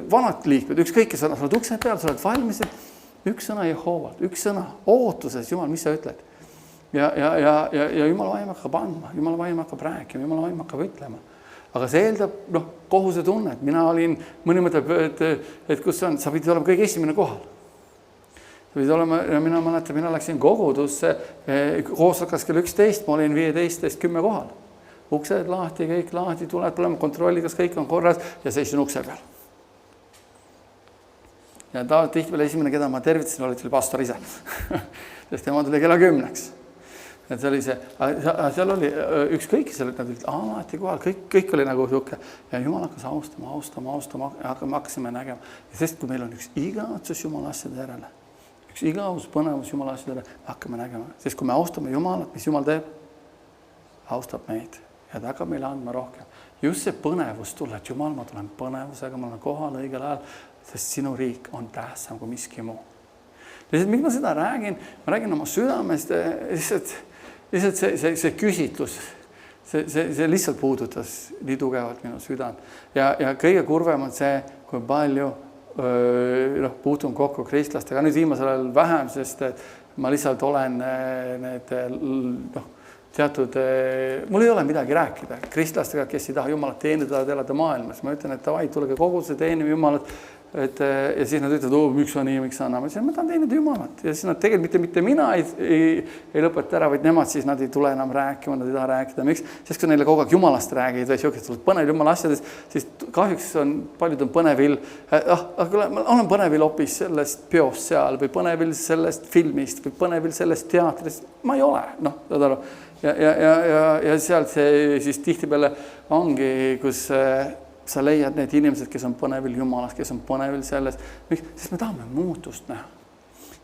vanad liikmed, ükskõik, kes sa oled ukse peal, sa oled valmis, üks sõna Jehovalt, üks sõna ootuses, Jumal, mis sa ütled? Ja Jumala vaim hakkab andma, Jumala vaim hakkab rääkima, Jumala vaim hakkab ütlema. Aga see eeldab kohuse tunnet. Mina olin, mõni mõtleb, et kus on, sa pidid olema kõige esimene kohal. Sa pidid olema, ja mina mäletan, mina läksin kogudusse, koosolekas kell 11, ma olin 15-10 kohal. Uksed lahti, kõik lahti, tuled põlema, kontrolli, kas kõik on korras ja seisin ukse peal. Ja ta tihtipeale esimene, keda ma tervitasin, oli pastor ise. Sest tema tuli kella 10-ks. Et see oli see, seal oli ükskõik, seal olid alati kohal, kõik oli nagu siuke. Ja Jumal hakkas austama, hakkasime nägema. Ja sest kui meil on üks igatsus Jumala asjade järele, üks igavus, põnevus Jumala asjade järele, hakkame nägema. Sest kui me austame Jumalat, mis Jumal teeb, austab meid ja ta hakkab meile andma rohkem. Just see põnevus tulla, et Jumal, ma tulen põnevusega, ma olen kohal õigel ajal, sest sinu riik on tähtsam kui miski muu. Lihtsalt, miks ma seda räägin? Ma räägin oma südamest, lihtsalt see küsitlus, see lihtsalt puudutas nii tugevalt minu südant. Ja kõige kurvem on see, kui palju puutun kokku kristlastega. Nüüd viimasel ajal vähem, sest ma lihtsalt olen need teatud, mul ei ole midagi rääkida kristlastega, kes ei taha Jumalat teenida, elada maailmas. Ma ütlen, et davai, tulege koguduse, teenime Jumalat. Ja siis nad ütlevad, miks on nii, miks on. Ma tahan teenida Jumalat. Ja siis nad tegelikult mitte mina ei lõpeta ära, vaid nemad siis nad ei tule enam rääkima, nad ei taha rääkida. Miks? Sest kui neile kogu aeg Jumalast räägid või siukest põnev Jumala asjades, siis kahjuks paljud on põnevil. Ma olen põnevil hoopis sellest peost seal või põnevil sellest filmist või põnevil sellest teatrist. Ma ei ole, saad aru. Ja sealt see siis tihtipeale ongi, kus sa leiad need inimesed, kes on põnevil Jumalast, kes on põnevil sellest. Sest me tahame muutust näha.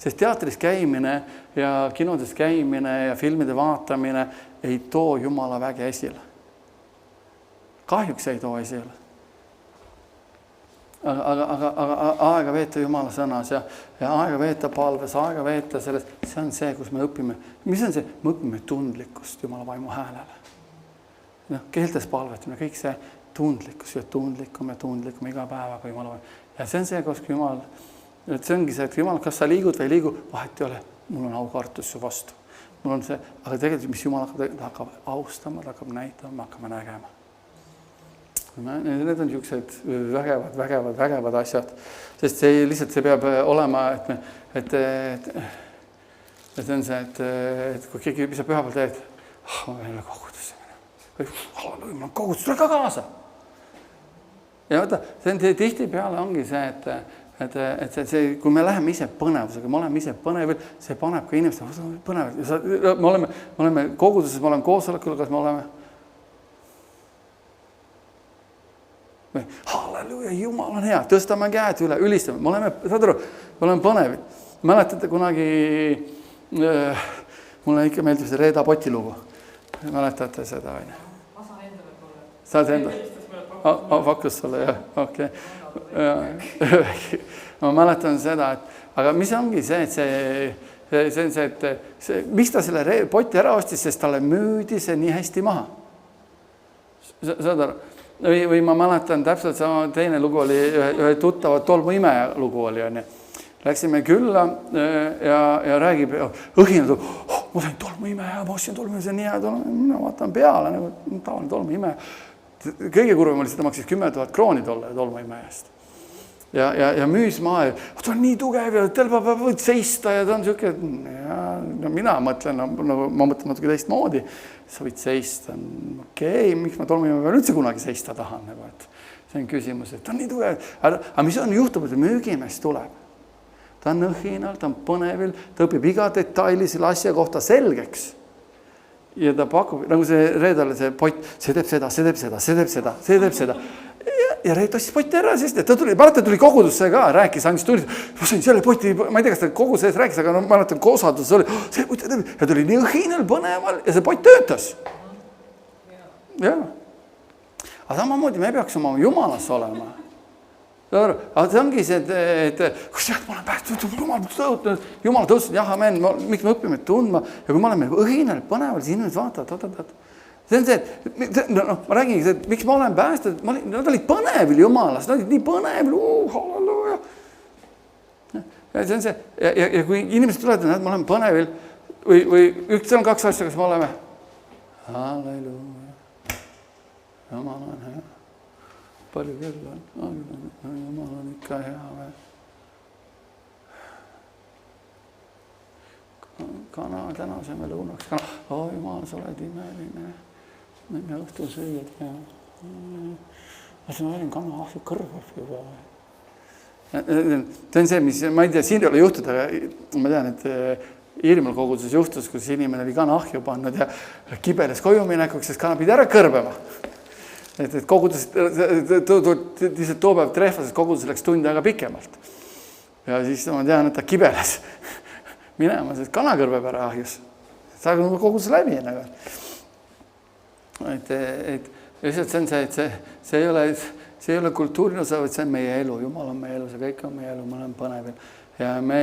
Sest teatris käimine ja kinodes käimine ja filmide vaatamine ei too Jumala väge esile. Kahjuks ei too esile. Aga aega veeta Jumala sõnas ja aega veeta palves, aega veeta selles. See on see, kus me õpime. Mis on see? Me õpime tundlikkust Jumala vaimu häälele. Keeltes palvetamine, kõik see tundlikkus ja tundlikum iga päevaga Jumala vaimu. Ja see on see, kus Jumal, see ongi see, et Jumal, kas sa liigud või ei liigu, vahet ei ole. Mul on aukartus su vastu. Mul on see, aga tegelikult, mis Jumal hakkab austama, ta hakkab näitama, me hakkame nägema. Need on niisugused vägevad asjad. Sest see lihtsalt see peab olema, et on see, et kui keegi sa püha peal teed, ma pean kogudusse minema. Ma kogudus, tule ka kaasa. Ja vaata, see tihtipeale ongi see, et see, kui me läheme ise põnevusega, me oleme ise põnevil, see paneb ka inimesed põnevil. Me oleme koguduses, me oleme koosolekul, kas me oleme halleluja, Jumal on hea, tõstame käed üle, ülistame. Me oleme, saad aru, me oleme põnevil. Mäletate kunagi, mulle ikka meeldib see Reeda Poti lugu. Mäletate seda, või? Ma saan endale tulla. Saad endale? Pakkus sulle, jah, okei. Ma mäletan seda, et aga mis ongi see, et miks ta selle Poti ära ostis, sest talle müüdi see nii hästi maha. Saad aru? Või ma mäletan täpselt sama, teine lugu oli, ühe tuttava tolmuimeja lugu oli, on. Läksime külla ja räägib, õhinad, ma sain tolmuimeja, ma ostsin tolmuimeja, see on nii hea, ma vaatan peale, nagu tavaline tolmuimeja. Kõige kurvem oli, seda maksis 10 000 krooni tolmuimejast. Ja müüs maa, ta on nii tugev ja telva võid seista ja ta on siuke, mina mõtlen, ma mõtlen natuke teistmoodi, sa võid seista, okei, miks ma tolmuimeja peal üldse kunagi seista tahan, see on küsimus, et ta on nii tugev, aga mis on juhtub, et müügimees tuleb, ta on õhinal, ta on põnevil, ta õpib iga detaili selle asja kohta selgeks ja ta pakub, nagu see Reedale see Pott, see teeb seda. Ja Reet ostis Potti ära, sest ta tuli kogudusse ka, rääkis, andis tuli, ma sain selle Poti, ma ei tea, kas ta kogu sees rääkis, aga ma mäletan, kui osadus oli, see Poti teeb, ja tuli nii õhinal, põneval ja see Pott töötas. Ja. Aga samamoodi me peaks oma Jumalas olema. Aga see ongi see, et kus jah, ma olen päästud, Jumal tõusnud, jah, amen, miks me õpime tundma ja kui me oleme õhinal, põneval, siis inimesed vaatavad, see on see, et ma räägingi, et miks ma olen päästud, nad olid põnevil Jumalast, nad olid nii põnevil, halleluja. Ja see on see, ja kui inimesed tulevad, et ma olen põnevil, või see on 2 asja, kas me oleme, halleluja, Jumal on hea. Palju küll on, Jumal on ikka hea. Kana, tänaseme lõunaks, kana, Jumal, sa oled imeline, me õhtul süüed. Ma olin kana ahju kõrvab juba. See on see, mis, ma ei tea, siin ei ole juhtud, aga ma tean, et Iirimaal koguduses juhtus, kus inimene oli kana ahju pannud ja kibeles koju minekuks, sest kana pidi ära kõrbema. Et kogudus, lihtsalt too päev trehvas, et kogudus läks tund aega pikemalt. Ja siis ma tean, et ta kibeles minema, sest kana kõrbeb ära ahjus. Saage kogudus läbi. Et lihtsalt see on see, et see ei ole kultuurine osa, vaid see on meie elu. Jumal on meie elu, see kõik on meie elu, ma olen põnevil. Ja me,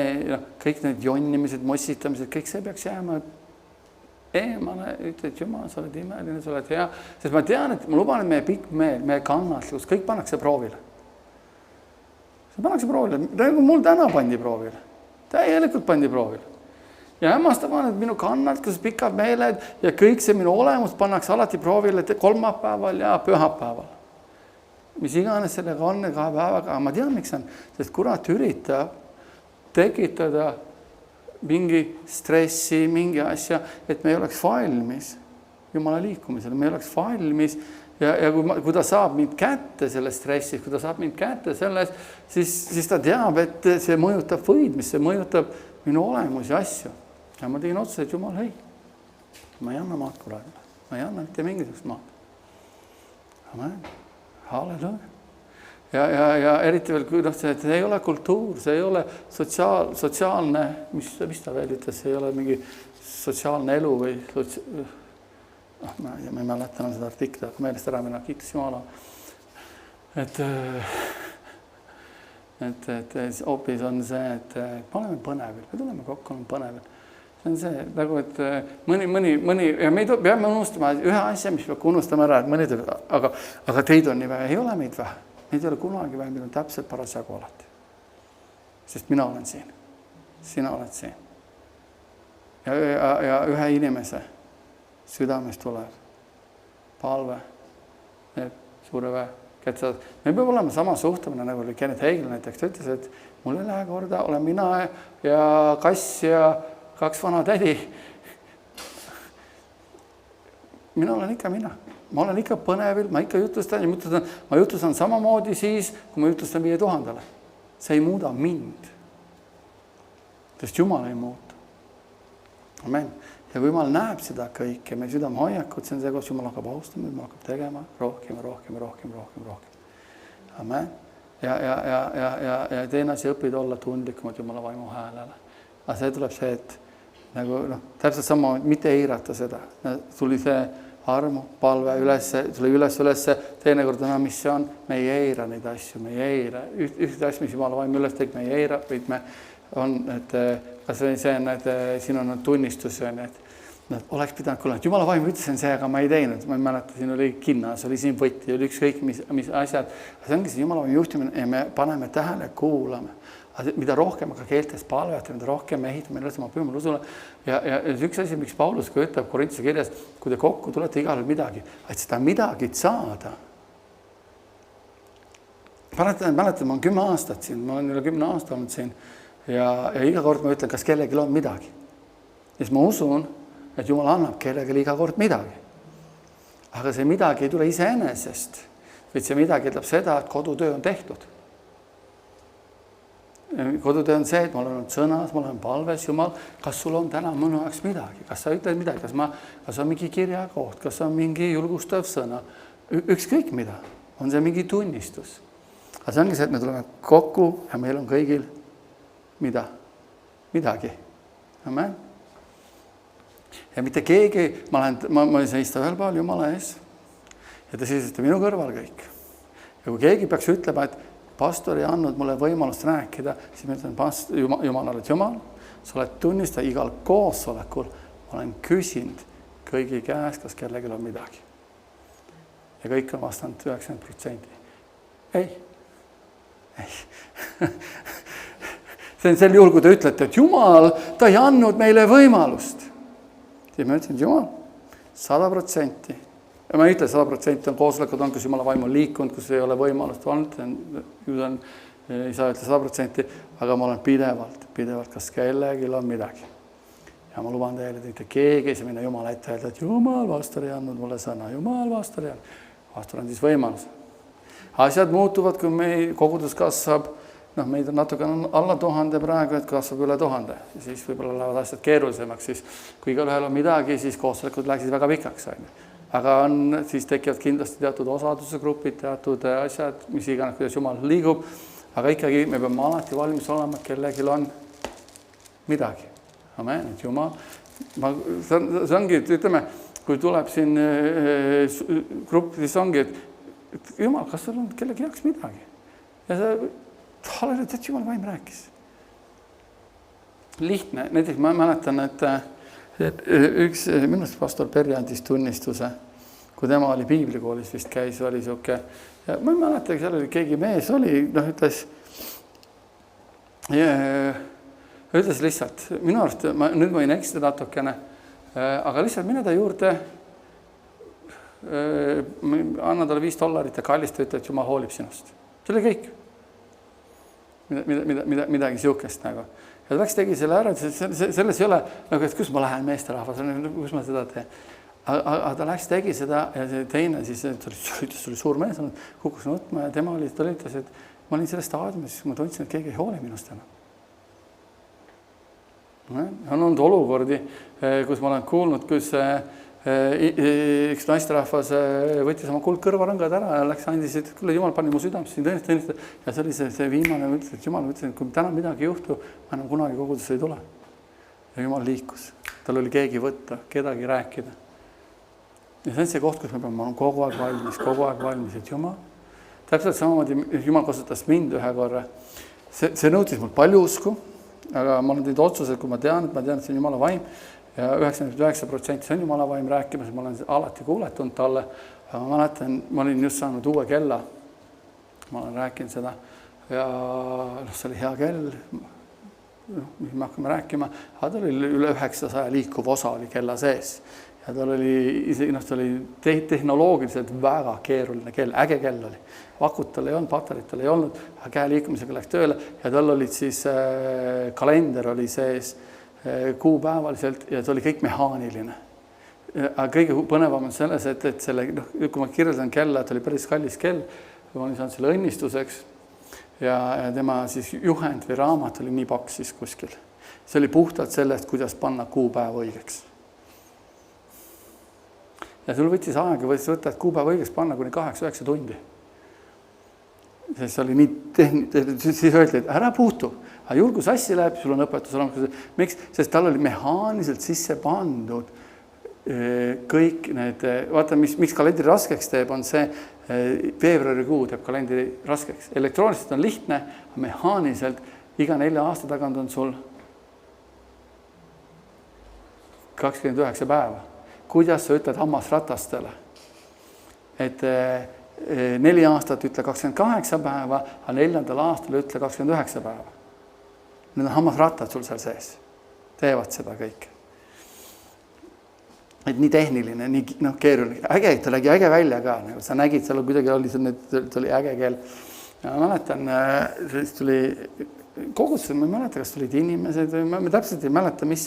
kõik need jonnimised, mossitamised, kõik see peaks jääma eemale, ütled, Jumal, sa oled imeline, sa oled hea, sest ma tean, et ma luban, et meie pikk meel, meie kannatlikkus, kõik pannakse proovile. See pannakse proovile, nagu mul täna pandi proovile, täielikult pandi proovile. Ja hämmastav on, et minu kannatlikkus, pikad meeled ja kõik see minu olemus pannakse alati proovile kolmapäeval ja pühapäeval. Mis iganes sellega on 2 päevaga, ma tean, miks on, sest kurat üritab tekitada mingi stressi, mingi asja, et me ei oleks valmis Jumala liikumisele, me ei oleks valmis ja kui ta saab mind kätte selles stressis, kui ta saab mind kätte selles, siis ta teab, et see mõjutab võidmist, see mõjutab minu olemusi asju. Ja ma tegin otsuse, et Jumal, hei, ma ei anna maad kuragile, ma ei anna mitte mingisugust maad. Amen, halleluja. Ja eriti veel, kui see ei ole kultuur, see ei ole sotsiaalne, mis ta veel ütles, see ei ole mingi sotsiaalne elu või ma ei mäleta seda artikli, aga meelest ära minna, kiitus Jumala. Et hoopis on see, et me oleme põnevil, me tuleme kokku, oleme põnevil. See on see, nagu, et mõni, ja me peame unustama ühe asja, mis peab unustama ära, et mõni teeb, aga teid on nii vähe, ei ole meid vähe. Neid ei ole kunagi vähem, meil on täpselt parasjagu alati. Sest mina olen siin. Sina oled siin. Ja ühe inimese südames tuleb palve, suure väe, kätsad. Me peab olema sama suhtumine, nagu oli Kenneth Hagel näiteks. Ta ütles, et mul ei lähe korda, olen mina ja kass ja 2 vana tädi. Mina olen ikka mina. Ma olen ikka põnevil, ma ikka jutlustan ja ma jutlustan samamoodi siis, kui ma jutlustan 5000-le. See ei muuda mind. Sest Jumal ei muutu. Amen. Ja kui Jumal näeb seda kõike, meie südame hoiakut, see on see, kus Jumal hakkab austama, Jumal hakkab tegema rohkem. Amen. Ja teine asi õpid olla tundlikumad Jumala vaimu häälele. Aga see tuleb see, et nagu, täpselt sama, mitte eirata seda. Tuli see armu, palve tuli üles, teinekord on, mis see on, me ei eira neid asju, me ei eira. Ühte asju, mis Jumala vaim üles tegi, me ei eira, vaid me on, et kas see on, et siin on tunnistus, et oleks pidanud kuulema, et Jumala vaim ütlesin see, aga ma ei teinud, ma ei mäleta, siin oli kinnas, oli siin võtti, oli ükskõik, mis asjad. See ongi see Jumala vaim juhtimine ja me paneme tähele, kuulame. Mida rohkem aga keeltes palvetab, mida rohkem me ehitame üles oma pühmale usule. Ja üks asi, miks Paulus kui ütleb Korintuse kirjas, kui te kokku tulete igal midagi, et seda midagi saada. Mäletan, ma olen 10 aastat siin, ma olen üle 10 aasta olnud siin ja iga kord ma ütlen, kas kellelgi on midagi. Ja siis ma usun, et Jumal annab kellelgi iga kord midagi. Aga see midagi ei tule iseenesest, vaid see midagi ütleb seda, et kodutöö on tehtud. Kodutöö on see, et ma olen olnud sõnas, ma olen palves, Jumal, kas sul on täna mõnu ajaks midagi, kas sa ütled midagi, kas on mingi kirjakoht, kas on mingi julgustav sõna, ükskõik mida, on see mingi tunnistus. Aga see ongi see, et me tuleme kokku ja meil on kõigil midagi. Amen. Ja mitte keegi, ma seista ühel päeval Jumala ees ja ta seisate minu kõrval kõik. Ja kui keegi peaks ütlema, et pastor ei andnud mulle võimalust rääkida, siis ma ütlen, Jumal, oled Jumal, sa oled tunnistaja igal koosolekul, ma olen küsinud kõigi käes, kas kellelgi on midagi. Ja kõik on vastanud 90%. Ei. See on sel juhul, kui te ütlete, et Jumal, ta ei andnud meile võimalust. Siis ma ütlen, Jumal, 100%. Ja ma ei ütle 100% on koosolekud, on, kus Jumala vaim on liikunud, kus ei ole võimalust olnud, ei saa ütle 100%, aga ma olen pidevalt, kas kellelgi on midagi. Ja ma luban teile, et keegi ei saa minna Jumala ette öelda, et Jumal, pastor ei andnud mulle sõna, Jumal, pastor ei andnud. Pastor on siis võimalus. Asjad muutuvad, kui meie kogudus kasvab, meid on natuke alla 1000 praegu, et kasvab üle 1000. Siis võib-olla lähevad asjad keerulisemaks, siis kui igal ühel on midagi, siis koosolekud läksid väga pikaks. Aga siis tekivad kindlasti teatud osaduse grupid, teatud asjad, mis iganes, kuidas Jumal liigub. Aga ikkagi me peame alati valmis olema, et kellelgi on midagi. Amen, et Jumal. See ongi, et ütleme, kui tuleb siin grupp, siis ongi, et Jumal, kas sul on kellegi jaoks midagi? Ja see, Jumal vaim rääkis. Lihtne, näiteks ma mäletan, et üks minu arust pastor Perri andis tunnistuse, kui tema oli piiblikoolis vist käis, oli siuke, ja ma ei mäleta, seal oli keegi mees oli, ütles lihtsalt, minu arust, nüüd ma võin eksida natukene, aga lihtsalt mine ta juurde, anna talle $5 ja kallista, ütle, et Jumal hoolib sinust. See oli kõik. Midagi siukest nagu. Ja ta läks tegi selle ära, selles ei ole, nagu, et kus ma lähen meesterahvas, kus ma seda teen. Aga ta läks tegi seda ja see teine siis, see oli suur mees, kukkus nutma ja tema oli, ta ütles, et ma olin selles staadiumis, ma tundsin, et keegi ei hooli minust enam. On olnud olukordi, kus ma olen kuulnud, kus üks naisterahvas võttis oma kuldkõrvarõngad ära ja läks andis, et küll Jumal pani mu südamesse tõenäoliselt. Ja see oli see viimane, et Jumal ütles, et kui täna midagi juhtu, ma enam kunagi kogudusse ei tule. Ja Jumal liikus. Tal oli keegi võtta, kedagi rääkida. Ja see on see koht, kus me peame kogu aeg valmis, et Jumal. Täpselt samamoodi Jumal kasutas mind ühe korra. See nõutis mul palju usku, aga ma olen teinud otsused, kui ma tean, et see on Jumala vaim. Ja 99% see on Jumala vaim rääkimas, ma olen alati kuuletunud talle. Aga ma mäletan, ma olin just saanud uue kella. Ma olen rääkinud seda ja see oli hea kell, mis me hakkame rääkima. Aga tal oli üle 900 liikuv osa oli kella sees. Ja tal oli, see oli tehnoloogiliselt väga keeruline kell, äge kell oli. Vakut tal ei olnud, patarit tal ei olnud, aga käe liikumisega läks tööle ja tal olid siis kalender oli sees kuupäevaliselt ja see oli kõik mehaaniline. Aga kõige põnevam on selles, et selle, kui ma kirjeldan kella, et oli päris kallis kell, ma olin saanud selle õnnistuseks ja tema siis juhend või raamat oli nii paks siis kuskil. See oli puhtalt sellest, kuidas panna kuupäev õigeks. Ja sul võttis aega, võtta, et kuupäev õigeks panna kuni 8-9 tundi. See oli nii siis öeldi, et ära puutu. Aga juhul, kui sassi läheb, sul on õpetus olemas. Miks? Sest tal oli mehaaniliselt sisse pandud kõik need, vaata, miks kalendri raskeks teeb, on see veebruarikuu teeb kalendri raskeks. Elektrooniliselt on lihtne, aga mehaaniliselt iga 4 aasta tagant on sul 29 päeva. Kuidas sa ütled hammasratastele? Et 4 aastat ütle 28 päeva, aga 4. aastal ütle 29 päeva. Need on hammasrattad sul seal sees. Teevad seda kõik. Et nii tehniline, nii keeruline. Äge, ta nägi äge välja ka. Sa nägid, seal kuidagi oli äge kell. Ja ma mäletan, siis tuli kogudused, ma ei mäleta, kas tulid inimesed, ma täpselt ei mäleta, mis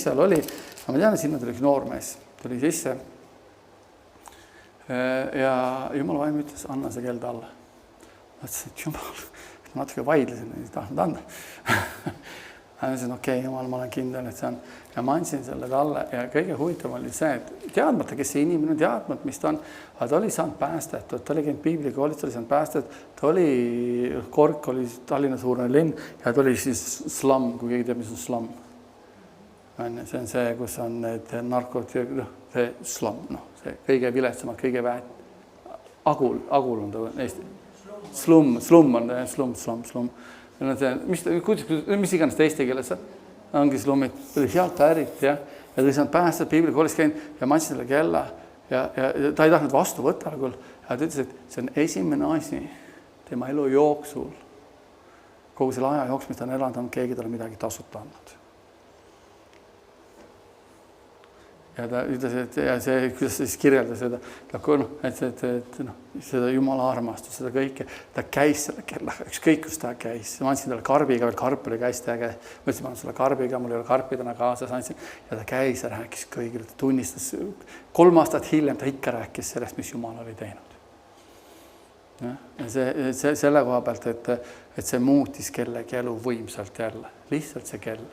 seal oli. Aga ma tean, et sinna tuli üks noormees. Tuli sisse. Ja Jumala vaim ütles, anna see kell talle. Ma ütlesin, et Jumal, natuke vaidlesin, ei tahtnud anda. Ma ütlesin, okei, Jumal, ma olen kindel, et see on. Ja ma andsin selle talle ja kõige huvitav oli see, et teadmata, kes see inimene, teadmata, mis ta on, aga ta oli saanud päästetud, ta oli käinud piiblikoolis, ta oli saanud päästetud, ta oli, Kork oli Tallinna suurne linn ja ta oli siis slum, kui keegi teab, mis on slum. See on see, kus on need narkod, see slum, see kõige viletsamad, kõige väed. Agul on ta Eesti. Slum on slum. Mis iganes ta eesti keeles ongi slummid. Ta oli sealt ärit ja ta oli saanud päästada piiblikoolis käinud ja ma andsin selle kella ja ta ei tahtnud vastu võtta. Ja ta ütles, et see on esimene asi tema elu jooksul. Kogu selle aja jooks, mis ta on elanud, on keegi talle midagi tasuta andnud. Ja ta ütles, et ja see, kuidas siis kirjeldas seda, seda Jumala armastust, seda kõike. Ta käis selle kella, ükskõik kus ta käis. Ma andsin talle karbiga, veel karp oli käis täge. Ma ütlesin, ma annan sulle karbiga, mul ei ole karpi täna kaasas. Andsin. Ja ta käis ja rääkis kõigile, ta tunnistas. 3 aastat hiljem ta ikka rääkis sellest, mis Jumal oli teinud. Ja selle koha pealt, et see muutis kellegi elu võimsalt jälle. Lihtsalt see kell.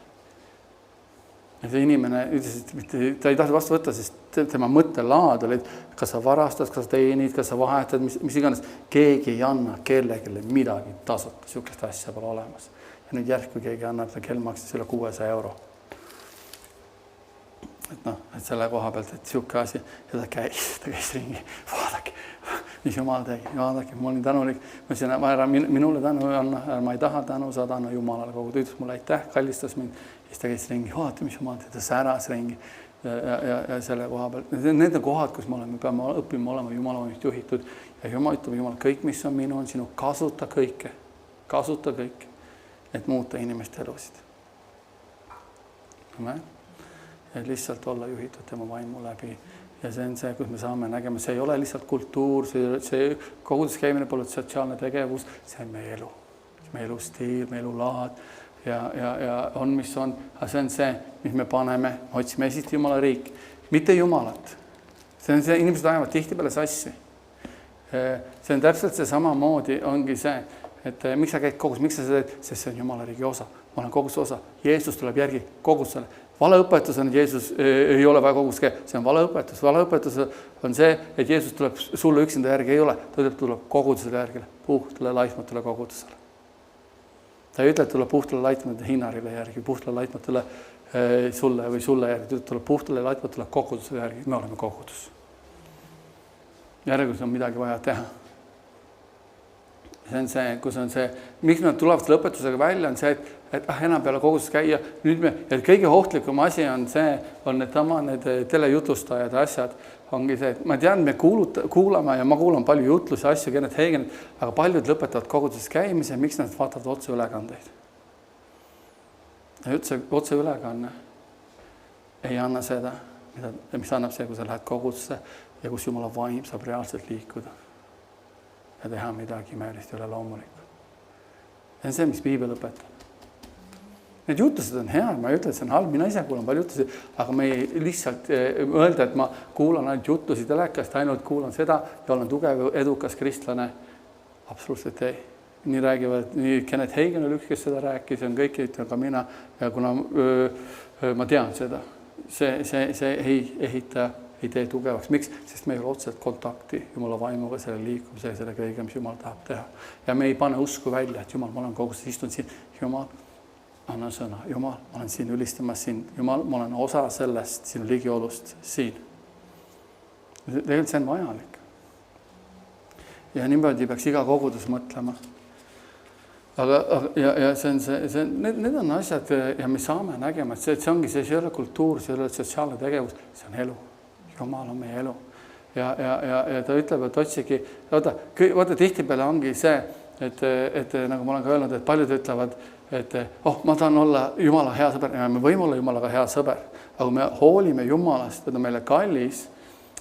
Ja see inimene ütles, et ta ei tahtnud vastu võtta, sest tema mõttelaad oli, et kas sa varastad, kas sa teenid, kas sa vahetad, mis iganes. Keegi ei anna kellelegi midagi tasuta, sihukest asja pole olemas. Ja nüüd järgkui keegi annab, ta kell maksis üle 600 euro. Et selle koha pealt, et sihuke asi, ja ta käis ringi, vaadake, mis Jumal tegi, vaadake, ma olin tänulik, ma ütlesin, ära minule tänu anna, ma ei taha tänu saada, anna Jumalale kogu, ta ütles mulle aitäh, kallistas mind, siis ta käis ringi, vaata, mis Jumal tegi, ta säras ringi ja selle koha peal, need on kohad, kus me peame õppima olema Jumala vaimust juhitud ja Jumal ütleb, Jumal, kõik, mis on minu, on sinu, kasuta kõike, et muuta inimeste elusid. Et lihtsalt olla juhitud tema vaimu läbi ja see on see, kus me saame nägema, see ei ole lihtsalt kultuur, see kogudus käimine pole sotsiaalne tegevus, see on meie elu, meie elustiil, meie elulaad ja on, mis on, aga see on see, mis me paneme, otsime esiti Jumala riik, mitte Jumalat. See on see, inimesed ajavad tihtipeale sassi. See on täpselt see samamoodi ongi see, et miks sa käid kogus, miks sa seda teed, sest see on Jumala riigi osa, ma olen koguse osa, Jeesus tuleb järgi kogusele. Valeõpetus on, et Jeesus ei ole vaja kogus käia, see on valeõpetus. Valeõpetus on see, et Jeesus tuleb sulle üksinda järgi, ei ole. Ta tuleb kogudusele järgile, puhtale laitmatule kogudusele. Ta ei ütle, et tuleb puhtale laitmatule Hinnarile järgi, puhtale laitmatule sulle või sulle järgi, tuleb puhtale laitmatule kogudusele järgi, me oleme kogudus. Järgus on midagi vaja teha. See on see, kus on see, miks me tulevad selle õpetusega välja, on see, et enam peale koguduses käia. Nüüd ja kõige ohtlikum asi on see, on need telejutustajad ja asjad, ongi see, et ma tean, me kuulame ja ma kuulan palju jutlusi, asju, Kenneth Hagenit, aga paljud lõpetavad koguduses käimise, miks nad vaatavad otse ülekandeid. Ja otse ülekanne ei anna seda, mis annab see, kui sa lähed kogudusse ja kus Jumala vaim saab reaalselt liikuda ja teha midagi imelist üle loomulikku. See on see, mis Piibel õpetab. Need jutused on hea, ma ei ütle, et see on halb, mina ise kuulan palju jutusid, aga me ei lihtsalt öelda, et ma kuulan ainult jutusid telekast, ainult kuulan seda ja olen tugev, edukas kristlane. Absoluutselt ei. Nii räägivad, nii Kenneth Hagen oli üks, kes seda rääkis, on kõik, ütlen ka mina, ja kuna ma tean seda, see ei tee tugevaks. Miks? Sest me ei ole otseselt kontakti Jumala vaimuga, selle liikumise ja selle kõige, mis Jumal tahab teha. Ja me ei pane usku välja, et Jumal, ma olen koguses, istun siin, Jumal, anna sõna, Jumal, ma olen siin ülistamas siin, Jumal, ma olen osa sellest sinu ligiolust siin. Tegelikult see on vajalik. Ja niimoodi peaks iga kogudus mõtlema. Ja need on asjad ja me saame nägema, et see ongi, see ei ole kultuur, see ei ole sotsiaalne tegevus, see on elu. Jumal on meie elu. Ja ta ütleb, et otsigi, vaata tihtipeale ongi see, et nagu ma olen ka öelnud, et paljud ütlevad, et ma tahan olla Jumala hea sõber ja me võime olla Jumalaga hea sõber. Aga kui me hoolime Jumalast, ta on meile kallis,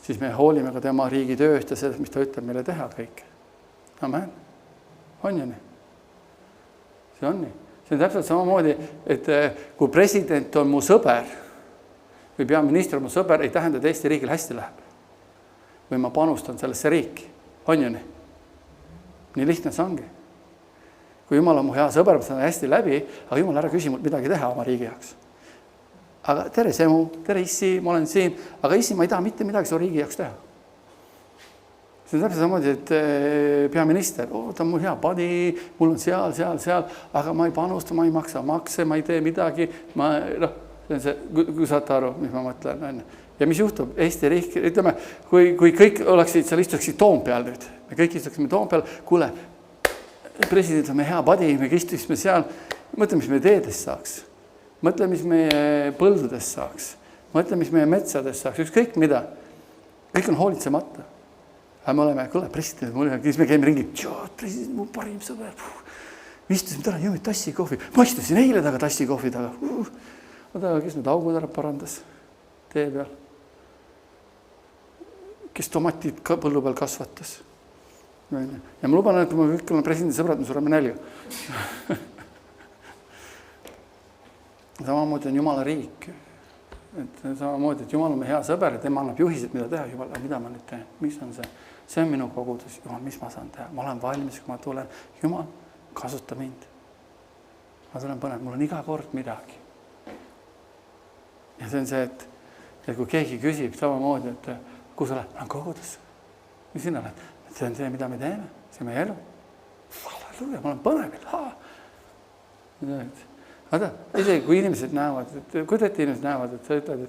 siis me hoolime ka tema riigi tööst ja sellest, mis ta ütleb meile teha kõik. Amen. On ju nii? See on nii. See on täpselt samamoodi, et kui president on mu sõber või peaminister on mu sõber, ei tähenda, et Eesti riigil hästi läheb. Või ma panustan sellesse riiki. On ju nii? Nii lihtne see ongi. Kui Jumal on mu hea sõber, ma saan hästi läbi, aga Jumal ära küsi mult midagi teha oma riigi jaoks. Aga tere Semu, tere issi, ma olen siin, aga issi, ma ei taha mitte midagi su riigi jaoks teha. See on täpselt samamoodi, et peaminister, ta on mul hea padi, mul on seal, aga ma ei panusta, ma ei maksa makse, ma ei tee midagi, see on see, kui saate aru, mis ma mõtlen. Ja mis juhtub? Eesti riik, ütleme, kui kõik oleksid, seal istuksid Toompeal nüüd, me kõik istuksime Toompeal, kuule, president on meie hea padi, me istuksime seal, mõtle, mis meie teedest saaks, mõtle, mis meie põldudest saaks, mõtle, mis meie metsadest saaks, ükskõik mida, kõik on hoolitsemata. Aga me oleme, kuule, president, siis me käime ringi, president, mu parim sõber, me istusime täna, jõime tassi kohvi, ma istusin eile taga tassi kohvi taga, kes need augud ära parandas tee peal, kes tomatid põllu peal kasvatas. Ja ma luban, et kui ma kõik olen presidendi sõbrad, me sureme nälga. Samamoodi on Jumala riik. Samamoodi, et Jumal on hea sõber ja tema annab juhised, mida teha. Jumal, mida ma nüüd teen? Mis on see? See on minu kogudus. Jumal, mis ma saan teha? Ma olen valmis, kui ma tulen. Jumal, kasuta mind. Ma tulen põnev, mul on iga kord midagi. Ja see on see, et kui keegi küsib samamoodi, et kus sa lähed? Ma olen kogudus. Mis sina lähed? See on see, mida me teeme. See on meie elu. Halleluja, ma olen põnevil. Vaata, isegi kui inimesed näevad, et sa ütled,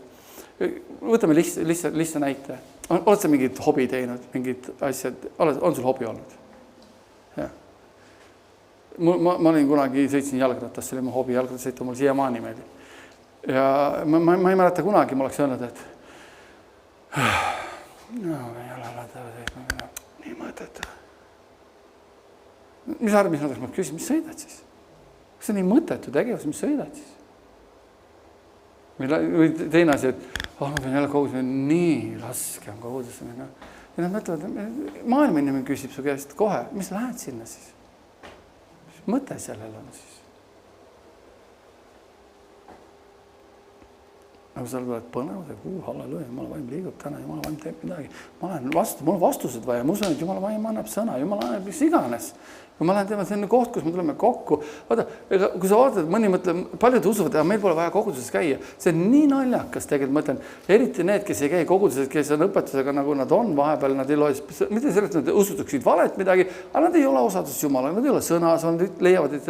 et võtame lihtsa näite. oled sa mingit hobi teinud, mingid asjad, on sul hobi olnud? Jah. Ma olin kunagi, sõitsin jalgratas, see oli mu hobi, jalgratas sõitu mul siiamaani meeldib. Ja ma ei mäleta kunagi, ma oleks öelnud, et nii mõttetu. Mis arvad, mis ma küsin, mis sõidad siis? Kas see on nii mõttetu tegevus, mis sõidad siis? Või teine asi, et ma pean jälle kogudusele, nii raske on kogudusele minna. Ja nad mõtlevad, maailma inimene küsib su käest kohe, mis lähed sinna siis? Mis mõte sellel on siis? Aga seal tuleb põnevad, halleluja, Jumala vaim liigub täna, Jumala vaim teeb midagi. Mul on vastused vaja, ma usun, et Jumala vaim annab sõna, Jumala annab mis iganes. Kui ma lähen teema selline koht, kus me tuleme kokku, vaata, kui sa vaatad, mõni mõtleb, paljud usuvad, et meil pole vaja koguduses käia. See on nii naljakas tegelikult, mõtlen, eriti need, kes ei käi koguduses, kes on õpetusega, nagu nad on vahepeal, nad ei loe, mitte sellest, nad usutuksid valet midagi, aga nad ei ole osadus Jumala, nad ei ole sõnas, nad leiavad, et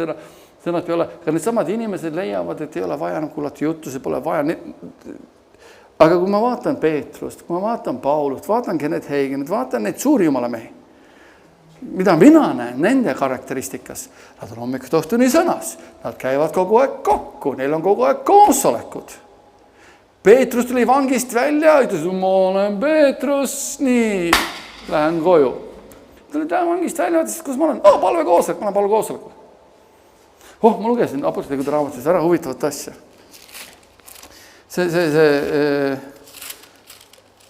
sõnad ei ole, aga need samad inimesed leiavad, et ei ole vaja kuulata juttu, see pole vaja. Aga kui ma vaatan Peetrust, kui ma vaatan Paulust, vaatan Kenneth Hagenit, vaatan neid suuri Jumala mehi, mida mina näen nende karakteristikas, nad on hommikust õhtuni sõnas, nad käivad kogu aeg kokku, neil on kogu aeg koosolekud. Peetrus tuli vangist välja, ütles, ma olen Peetrus, nii, lähen koju. Tuli vangist välja, ütles, kus ma olen? Palvekoosolek, ma olen palvekoosolekul. Ma lugesin apostlikud raamatus ära huvitavat asja.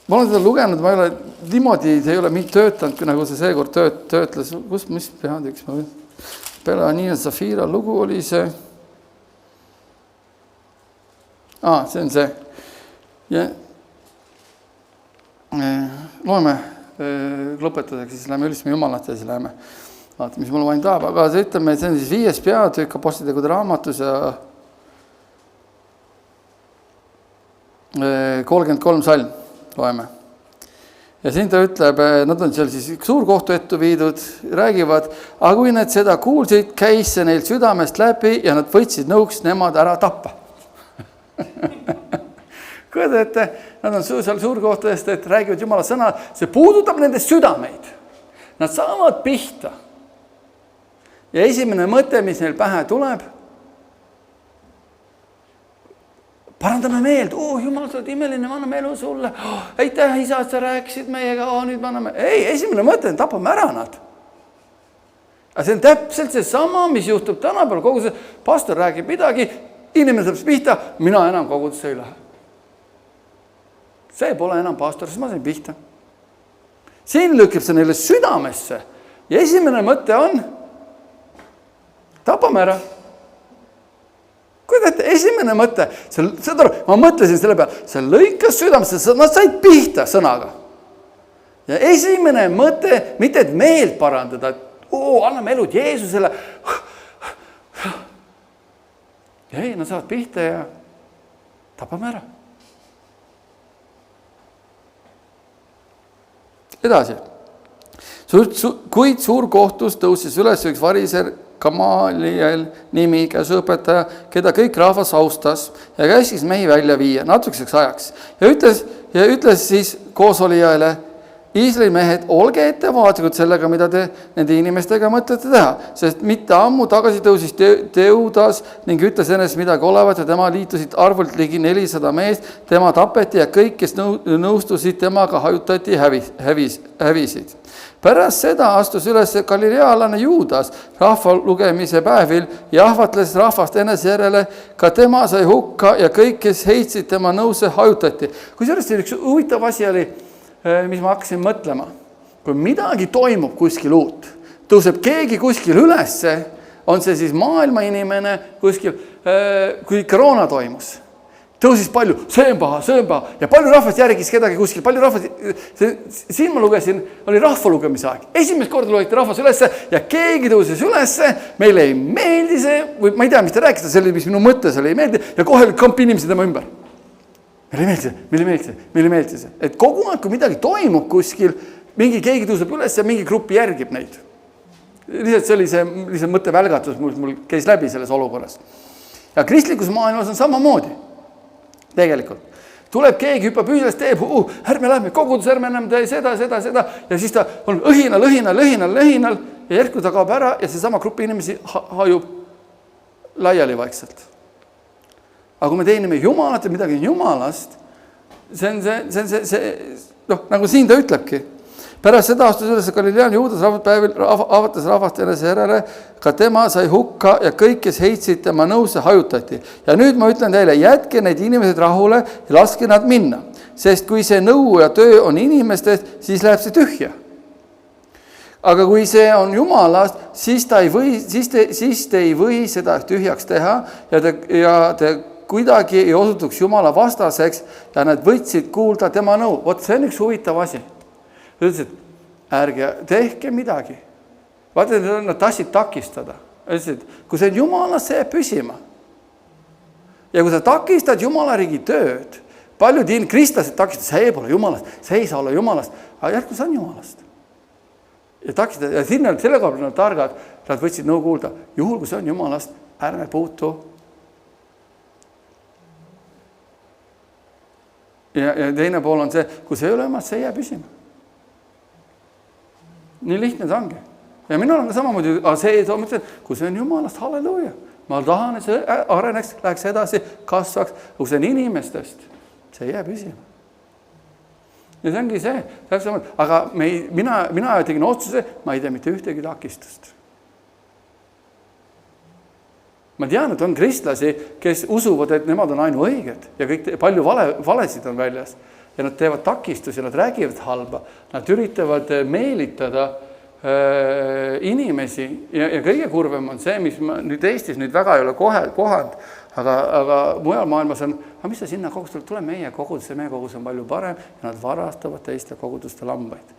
Ma olen seda lugenud, ma ei ole niimoodi, see ei ole mind töötanud, nagu see seekord töötles. Mis peatüks ma võin? Peale Anina Zafira lugu oli see. See on see. Ja loeme lõpetuseks, siis läheme ülistame Jumalat ja siis läheme. Vaata, mis mul vaim tahab, aga see ütleme, see on siis 5. peatükk apostlikud raamatus ja 33 salm loeme. Ja siin ta ütleb, nad on seal siis suurkohtu ette viidud, räägivad, aga kui nad seda kuulsid, käis see neil südamest läbi ja nad võtsid nõuks nemad ära tappa. Kuida ette, nad on seal suurkohtu eest, et räägivad Jumala sõna, see puudutab nende südameid. Nad saavad pihta. Ja esimene mõte, mis neil pähe tuleb, parandame meeld, Jumal, sa oled imeline, ma anname elu sulle, aitäh, isa, et sa rääkisid meiega, nüüd ma anname, esimene mõte on, tapame ära nad. Aga see on täpselt see sama, mis juhtub tänapäeval koguduses, pastor räägib midagi, inimene saab pihta, mina enam kogudusse ei lähe. See pole enam pastor, siis ma sain pihta. Siin lükkab see neile südamesse ja esimene mõte on, tapame ära. Kuidagi esimene mõte, ma mõtlesin selle peale, see lõikas südamesse, nad said pihta sõnaga. Ja esimene mõte, mitte et meelt parandada, et anname elud Jeesusele. Ja nad saavad pihta ja tapame ära. Edasi. Kuid suurkohtus tõusis üles üks variser Gamaliel nimi, käsuõpetaja, keda kõik rahvas austas ja käskis mehi välja viia natukeseks ajaks. Ja ütles siis koosolijaile, Iisraeli mehed, olge ettevaatlikud sellega, mida te nende inimestega mõtlete teha, sest mitte ammu tagasi tõusis Teudas ning ütles ennast midagi olevat ja tema liitusid arvult ligi 400 meest, tema tapeti ja kõik, kes nõustusid temaga, hajutati hävisid. Pärast seda astus üles galilealane Juudas rahva lugemise päevil ja ahvatles rahvast enese järele, ka tema sai hukka ja kõik, kes heitsid tema nõusse, hajutati. Kui sellest üks huvitav asi oli, mis ma hakkasin mõtlema, kui midagi toimub kuskil uut, tõuseb keegi kuskil ülesse, on see siis maailma inimene kuskil, kui koroona toimus, tõusis palju, see on paha ja palju rahvast järgis kedagi kuskil, palju rahvast, siin ma lugesin, oli rahva lugemise aeg, esimest korda loeti rahvas ülesse ja keegi tõusis ülesse, meile ei meeldi see, või ma ei tea, mis te rääkida, see oli, mis minu mõttes oli, ei meeldi ja kohe oli kamp inimesi tema ümber. Meile ei meeldi see. Et kogu aeg, kui midagi toimub kuskil, keegi tõuseb üles ja mingi gruppi järgib neid. Lihtsalt see oli see mõttevälgatus, mul käis läbi selles olukorras. Ja kristlikus maailmas on samamoodi. Tegelikult. tuleb keegi, hüppab üles, teeb, ärme lähme kogudus, ärme enam tee seda ja siis ta on õhinal ja järsku ta kaob ära ja seesama grupp inimesi hajub laiali vaikselt. Aga kui me teenime Jumalat ja midagi on Jumalast, see on nagu siin ta ütlebki. Pärast seda astus üles Galilean Juudas rahvuspäevil avatas rahvast enese järele, ka tema sai hukka ja kõik, kes heitsid tema nõusse, hajutati. Ja nüüd ma ütlen teile, jätke need inimesed rahule ja laske nad minna. Sest kui see nõu ja töö on inimestest, siis läheb see tühja. Aga kui see on Jumalast, siis te ei või seda tühjaks teha ja te kuidagi ei osutuks Jumala vastaseks ja nad võtsid kuulda tema nõu. Vot see on üks huvitav asi. Ütlesid, ärge tehke midagi. Vaata, nad tahtsid takistada. Ütlesid, kui see on Jumalast, see jääb püsima. Ja kui sa takistad Jumala riigi tööd, paljud kristlased takistavad, see pole Jumalast, see ei saa olla Jumalast, aga järgmine see on Jumalast. Ja takistad, ja sinna selle koha peal nad targad, nad võtsid nõu kuulda, juhul kui see on Jumalast, ärme puutu. Ja teine pool on see, kui see ei ole Jumalast, see jää püsima. Nii lihtne see ongi. Ja mina olen ka samamoodi, kui see on Jumalast, halleluuja. Ma tahan, et see areneks, läheks edasi, kasvaks, kui see on inimestest, see jää püsima. Ja see ongi see, aga mina tegin otsuse, ma ei tee mitte ühtegi takistust. Ma tean, et on kristlasi, kes usuvad, et nemad on ainuõiged ja kõik palju valesid on väljas. Ja nad teevad takistusi, nad räägivad halba, nad üritavad meelitada inimesi ja kõige kurvem on see, mis ma nüüd Eestis nüüd väga ei ole kohanud, aga mujal maailmas on, mis sa sinna kogudusele, tule meie kogudus on palju parem ja nad varastavad teiste koguduste lambaid.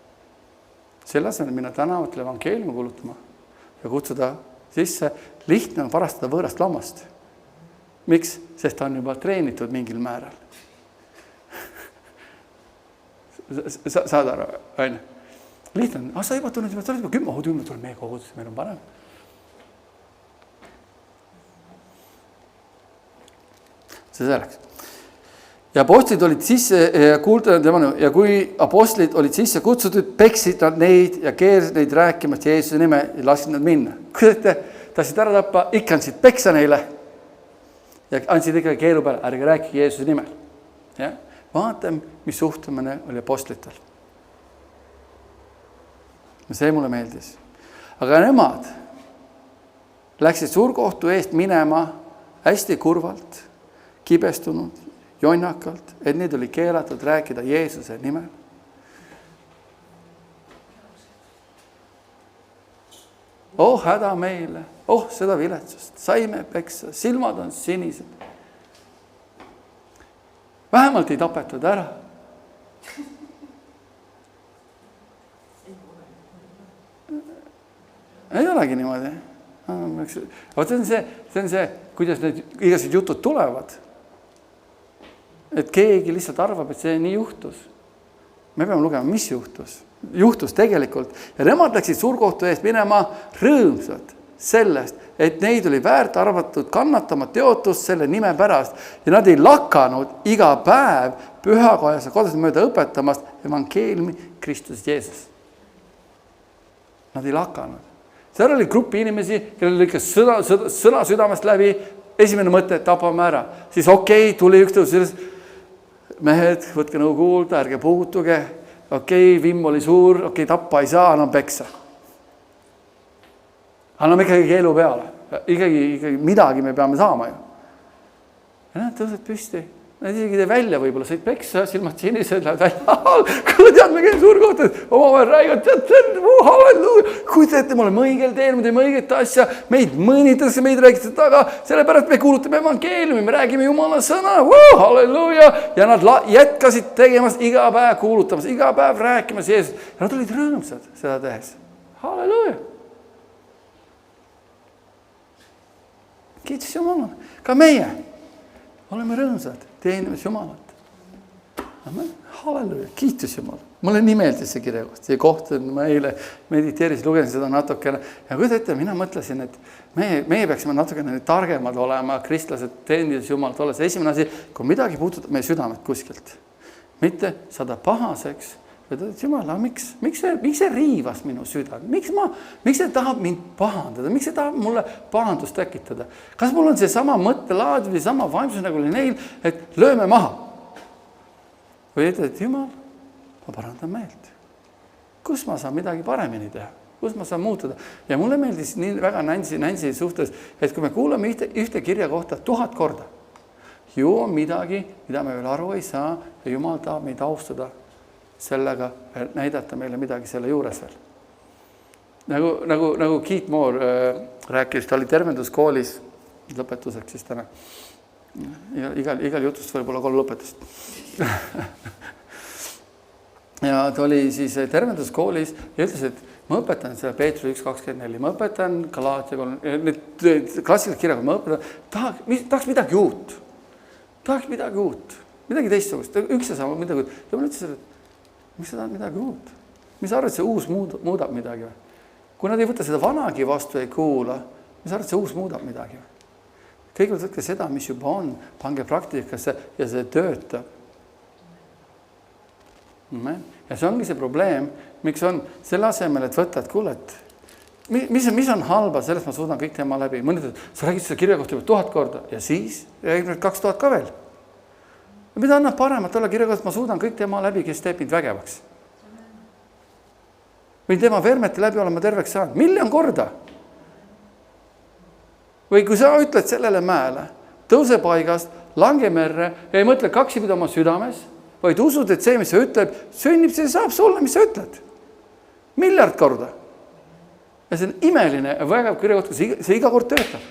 Selles on minna tänavatele evangeeliumi kuulutama ja kutsuda sisse, lihtne on varastada võõrast lammast. Miks? Sest ta on juba treenitud mingil määral. Saad aru, aine. Lihtne on, sa juba tunned, sa oled juba 10 tuleb meie kogudus, meil on parem. See selleks. Ja apostlid olid sisse ja kui apostlid olid sisse kutsutud, peksid nad neid ja keersid neid rääkimast Jeesuse nime ja lasid nad minna. Kui tahtsid ära tappa, ikka andsid peksa neile ja andsid ikka keelu peale, ärge rääkige Jeesuse nimel. Ja? Vaatame, mis suhtumine oli apostlitel. See mulle meeldis. Aga nemad läksid suurkohtu eest minema hästi kurvalt, kibestunud, jonnakalt, et neid oli keelatud rääkida Jeesuse nimel. Häda meile, seda viletsust, saime peksa, silmad on sinised. Vähemalt ei tapetud ära. Ei olegi niimoodi. See on see, kuidas need igased jutud tulevad. Et keegi lihtsalt arvab, et see nii juhtus. Me peame lugema, mis juhtus. Juhtus tegelikult. Ja nemad läksid suurkohtu eest minema rõõmsad sellest, et neid oli väärt arvatud kannatama teotust selle nime pärast ja nad ei lakanud iga päev pühakojas ja kodus mööda õpetamast evangeeliumi Kristus Jeesus. Nad ei lakanud. Seal oli grupi inimesi, kellel oli ikka sõna südamest läbi, esimene mõte, et tapame ära. Siis tuli üks tõus, mehed, võtke nõu kuulda, ärge puutuge, vimm oli suur, tappa ei saa, annam peksa. Anname ikkagi keelu peale. Ikkagi midagi me peame saama ju. Ja nad tõused püsti. Nad isegi tee välja võib-olla, said peksa, silmad sinised, lähed välja. Kui tead, me käin suurkohtad, omavahel räägid, halleluuja. Kui teete, me oleme õigel teel, me teeme õiget asja, meid mõnitakse, meid räägitakse taga, sellepärast me kuulutame evangeeliumi, me räägime Jumala sõna, halleluuja. Ja nad jätkasid tegemas iga päev kuulutamas, iga päev rääkimas Jeesus. Ja nad olid rõõmsad seda tehes. Halleluuja. Kiitus Jumalale. Ka meie oleme rõõmsad, teenimas Jumalat. Amen. Halleluja. Kiitus Jumalale. mulle nii meeldis see kirjakoht, see koht, ma eile mediteerisin, lugesin seda natukene ja kujuta ette, mina mõtlesin, et meie peaksime natukene targemad olema, kristlased teenides Jumalat olles. Esimene asi, kui midagi puudutab meie südamet kuskilt, mitte saada pahaseks, et Jumala, miks see riivas minu südant, miks see tahab mind pahandada, miks see tahab mulle pahandust tekitada, kas mul on see sama mõttelaad või sama vaimsus nagu oli neil, et lööme maha või ütled, et Jumal, ma parandan meelt. Kus ma saan midagi paremini teha? Kus ma saan muutuda? Ja mulle meeldis nii väga Nancy suhtes, et kui me kuulame ühte kirja kohta 1000 korda, ju on midagi, mida me veel aru ei saa ja Jumal tahab meid austada sellega, näidata meile midagi selle juures veel. Nagu Keith Moore rääkis, ta oli tervenduskoolis lõpetuseks siis täna. Igal jutust võib olla 3 lõpetust. Ja ta oli siis tervenduskoolis ja ütles, et ma õpetan selle Peetrus 1.24, ma õpetan Galaatia 3, need klassilised kirjaga, ma õpetan, tahaks midagi uut. Tahaks midagi uut, midagi teistsugust, üks ja sama midagi uut. Ja ma ütlesin, et miks sa tahad midagi uut? Mis sa arvad, see uus muudab midagi või? Kui nad ei võta seda vanagi vastu, ei kuula, mis sa arvad, see uus muudab midagi või? Kõigepealt võtke seda, mis juba on, pange praktikasse ja see töötab. Ja see ongi see probleem, miks on selle asemel, et võtta, et kuule, et mis on halba, sellest ma suudan kõik tema läbi. Mõned, sa räägid seda kirja kohta juba 1000 korda ja siis räägid 2000 ka veel. Ja mida annab paremat olla kirja kohta, et ma suudan kõik tema läbi, kes teeb mind vägevaks. Või tema vermete läbi olema terveks saanud. 1,000,000 korda. Või kui sa ütled sellele mäele, tõuse paigast, lange merre ja ei mõtle kaksipidi oma südames, vaid usud, et see, mis sa ütleb, sünnib, see saab sulle, mis sa ütled. 1,000,000,000 korda. Ja see on imeline ja vägev kirja kohta, see iga kord töötab.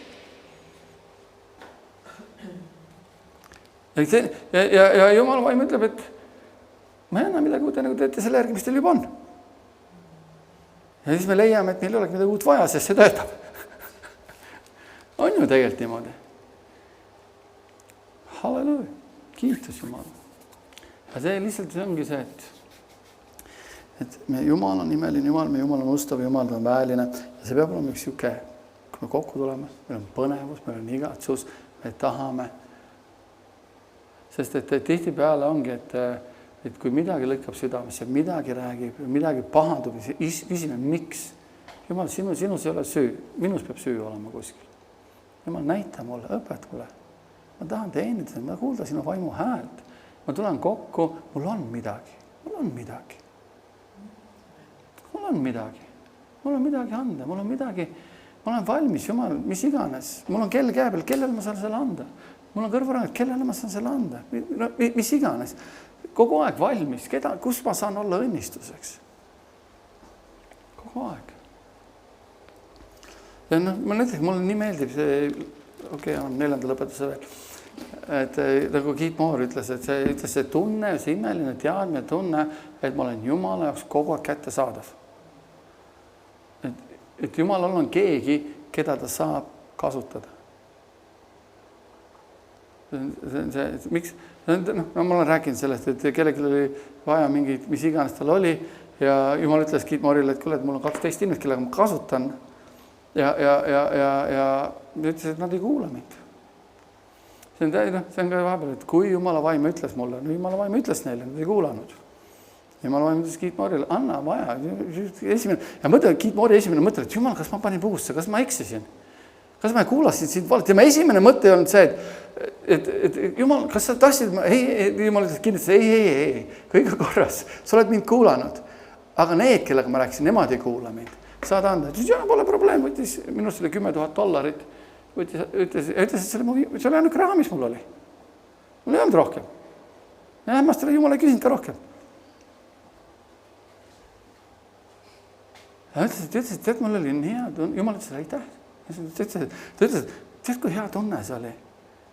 Ja Jumala vaim ütleb, et ma ei anna midagi uut, nagu teete selle järgi, mis teil juba on. Ja siis me leiame, et meil ei ole midagi uut vaja, sest see töötab. On ju tegelikult niimoodi. Halleluja, kiitus Jumala. Ja see lihtsalt ongi see, et me Jumal on imeline Jumal, me Jumal on ustav, Jumal on väeline ja see peab olema üks siuke, kui me kokku tuleme, meil on põnevus, meil on igatsus, me tahame. Sest et tihtipeale ongi, et kui midagi lõikab südamesse, midagi räägib, midagi pahandub, küsime, miks? Jumal, sinus ei ole süü, minus peab süü olema kuskil. Jumal, näita mulle, õpeta mulle. Ma tahan teenida, ma kuulda sinu vaimu häält. Ma tulen kokku, mul on midagi anda, mul on midagi, ma olen valmis, Jumal, mis iganes. Mul on kell käe peal, kellele ma saan selle anda? Mul on kõrvarangad, kellele ma saan selle anda? Mis iganes. Kogu aeg valmis, kus ma saan olla õnnistuseks? Kogu aeg. Ja ma näiteks, mulle nii meeldib see, on 4. lõpetuse veel, et nagu Keith Moore ütles, et see tunne, see imeline teadmine tunne, et ma olen Jumala jaoks kogu aeg kätte saadav. Et Jumalal on keegi, keda ta saab kasutada. Miks? Ma olen rääkinud sellest, et kellelgi oli vaja mingit, mis iganes tal oli ja Jumal ütles Keith Moore'ile, et kuule, et mul on 12 inimest, kellega ma kasutan ja ütles, et nad ei kuula mind. See on ka vahepeal, et kui Jumala vaim ütles mulle, Jumala vaim ütles neile, nad ei kuulanud. Jumala vaim ütles Keith Moore'ile, anna vaja. Ja mõtle, Keith Moore'i esimene mõte, et Jumal, kas ma panin puusse, kas ma eksisin? Kas ma kuulasin sind valesti? Tema esimene mõte on see, et Jumal, kas sa tahtsid? Jumal ütles kindlasti, ei, kõik korras. Sa oled mind kuulanud. Aga need, kellega ma rääkisin, nemad ei kuula mind. Saad anda. Ja pole probleem, võttis minust oli $10,000. Ütles, et see oli ainult raamis mul oli. Mul ei olnud rohkem. Ja hämmastele Jumal ei küsinud ka rohkem. Ja ütles, et mul oli nii hea. Jumal ütles, aitäh. Ta ütles, tead, kui hea tunne see oli.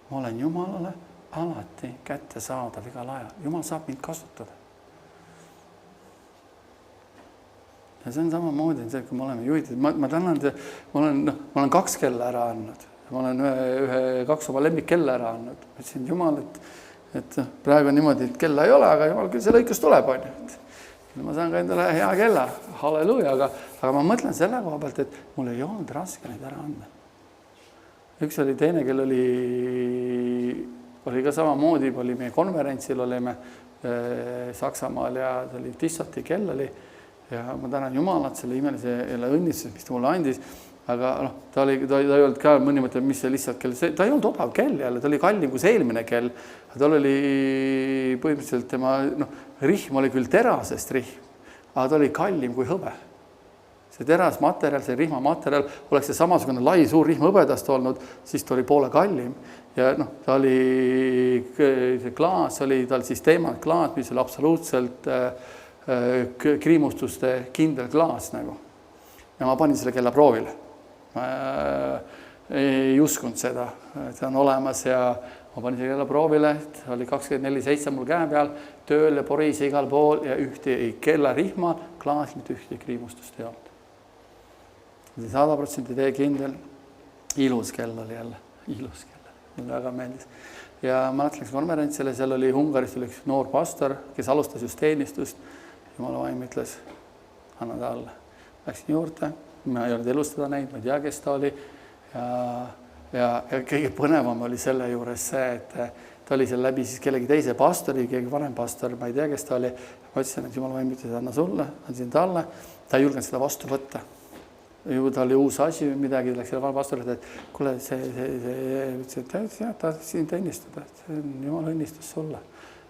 Ma olen Jumalale alati kätte saadav igal ajal. Jumal saab mind kasutada. Ja see on samamoodi, kui me oleme juhitud. Ma tänan, ma olen 2 kella ära andnud. Ma olen 2 oma lemmikkella ära andnud. Ma ütlesin, Jumal, et praegu on niimoodi, et kella ei ole, aga Jumal, küll see lõikus tuleb. ma saan ka endale hea kella, halleluuja, aga ma mõtlen selle koha pealt, et mul ei olnud raske neid ära anda. Üks oli teine, kel oli ka samamoodi, oli meie konverentsil, olime Saksamaal ja ta oli Tissoti kell oli ja ma tänan Jumalat selle imelise õnnistuse, mis ta mulle andis, aga ta ei olnud ka mõni mõte, mis see lihtsalt kell, ta ei olnud odav kell jälle, ta oli kallim kui see eelmine kell, tal oli põhimõtteliselt tema, rihm oli küll terasest rihm, aga ta oli kallim kui hõbe. See terasmaterjal, see rihmamaterjal, oleks see samasugune lai suur rihm hõbedast olnud, siis ta oli poole kallim ja ta oli, see klaas oli tal siis teemant klaas, mis oli absoluutselt kriimustuste kindel klaas nagu. Ja ma panin selle kella proovile. Ma ei uskunud seda, et see on olemas ja ma panin selle kella proovile, oli 24/7 mul käe peal, tööl ja poris igal pool ja ühte ei kella rihma, klaas mitte ühte kriimustust ei olnud. 100% tee kindel, ilus kell oli jälle, ilus kell, mulle väga meeldis. Ja ma läksin konverentsile, seal oli Ungarist üks noor pastor, kes alustas just teenistust. Jumala vaim ütles, anna ta alla. Läksin juurde, ma ei olnud elust teda näinud, ma ei tea, kes ta oli. Ja kõige põnevam oli selle juures see, et ta oli seal läbi siis kellegi teise pastori, keegi vanem pastor, ma ei tea, kes ta oli. Ma ütlesin, et Jumala vaim ütles, anna sulle, andsin talle. Ta ei julgenud seda vastu võtta. Ju ta oli uus asi või midagi, läks selle pastorile, et kuule, ta siin teenistada, et see on Jumala õnnistus sulle.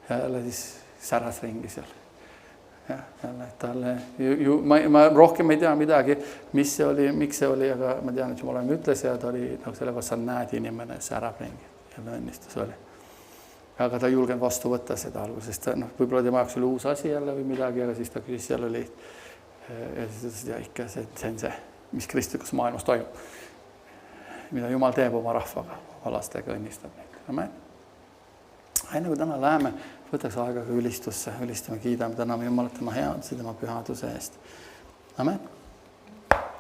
Ja jälle siis säras ringi seal. Ja jälle talle, ma rohkem ei tea midagi, mis see oli, miks see oli, aga ma tean, et Jumala ütles ja ta oli, selle koos sa näed inimene särab ringi. Jälle õnnistus oli. Aga ta ei julgenud vastu võtta seda alguses, sest võib-olla tema jaoks oli uus asi jälle või midagi, aga siis ta küsis, seal oli ja siis ütles, ja ikka see on see, mis kristlikus maailmas toimub, mida Jumal teeb oma rahvaga, oma lastega õnnistab neid. Amen. Enne kui täna läheme, võtaks aega ka ülistusse, ülistame, kiidame, täname Jumalat tema headuse, tema pühaduse eest. Amen.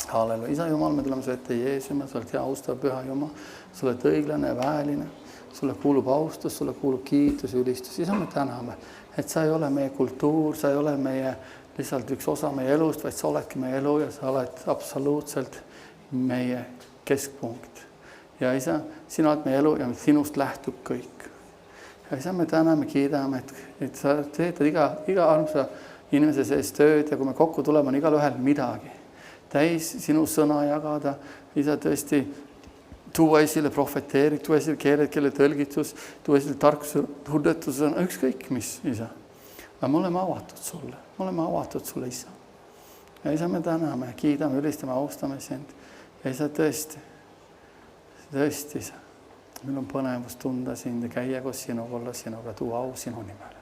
Halleluja. Isa Jumal, me tuleme su ette Jeesus, sa oled hea, austav, püha Jumal, sa oled õiglane ja väeline, sulle kuulub austus, sulle kuulub kiitus ja ülistus. Isa, me täname, et sa ei ole meie kultuur, sa ei ole meie lihtsalt üks osa meie elust, vaid sa oledki meie elu ja sa oled absoluutselt meie keskpunkt. Ja isa, sina oled meie elu ja sinust lähtub kõik. Ja isa, me täname, kiidame, et sa teed iga armsa inimese sees tööd ja kui me kokku tuleme, on igal ühel midagi. Täis sinu sõna jagada, isa tõesti tuua esile profeteerid, tuua esile keeled, kelle tõlgitus, tuua esile tarkuse, tunnetus, ükskõik mis, isa. Aga me oleme avatud sulle, isa. Ja isa, me täname, kiidame, ülistame, austame sind. Ja isa, tõesti, isa, meil on põnevus tunda sind ja käia koos sinuga, olla sinuga, tuua au sinu nimel.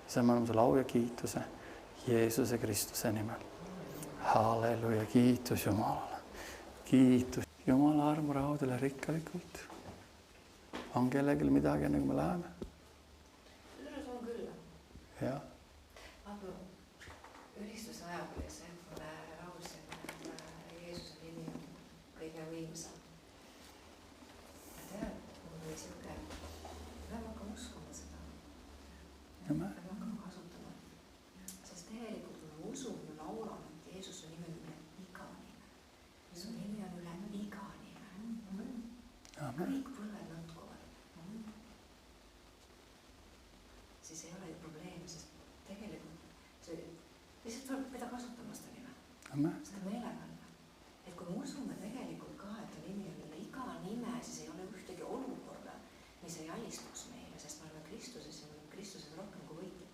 Isa, me oleme sulle au ja kiituse Jeesuse Kristuse nimel. Halleluja, kiitus Jumalale. Kiitus Jumala armu raudele rikkalikult. On kellelgi midagi, enne kui me läheme? Ja. Aga ülistuse ajal oli see, et mulle laulsin, et Jeesuse nimi on kõige võimsam. Ma tean, mul oli siuke, peame hakkama uskuma seda. Peame hakkama kasutama. Sest tegelikult kui me usume, me laulame, et Jeesuse nimi on üle iga nime. Su nimi on üle iga nime. Kõik põlved nõtkuvad. Siis ei ole probleem, sest tegelikult see lihtsalt tuleb peda kasutama seda nime. Seda meelega. Et kui me usume tegelikult ka, et ta nimi on üle iga nime, siis ei ole ühtegi olukorda, mis ei alistuks meile, sest me oleme Kristuses ja me oleme Kristuses rohkem kui võitjad.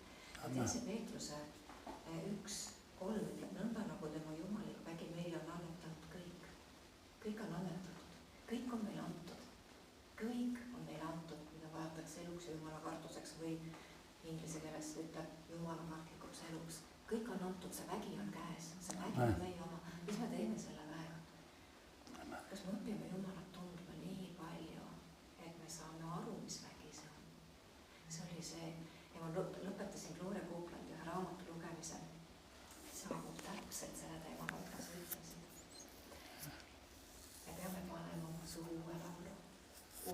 Teise Peetruse 1:3 ütleb nõnda, nagu tema jumalik vägi meile on annetanud kõik. Kõik on annetatud. Kõik on meile antud. Kõik on meile antud, mida vajatakse eluks ja jumala kartuseks või inglise keeles ütleb jumala kartlikuks eluks. Kõik on antud, see vägi on käes, see vägi on meie oma. Mis me teeme selle väega? Kas me õpime Jumalat tundma nii palju, et me saame aru, mis vägi see on? See oli see, ja ma lõpetasin Gloria Copeland ühe raamatu lugemise. Saabub täpselt selle teemaga, mida sa ütlesid. Me peame panema oma suhu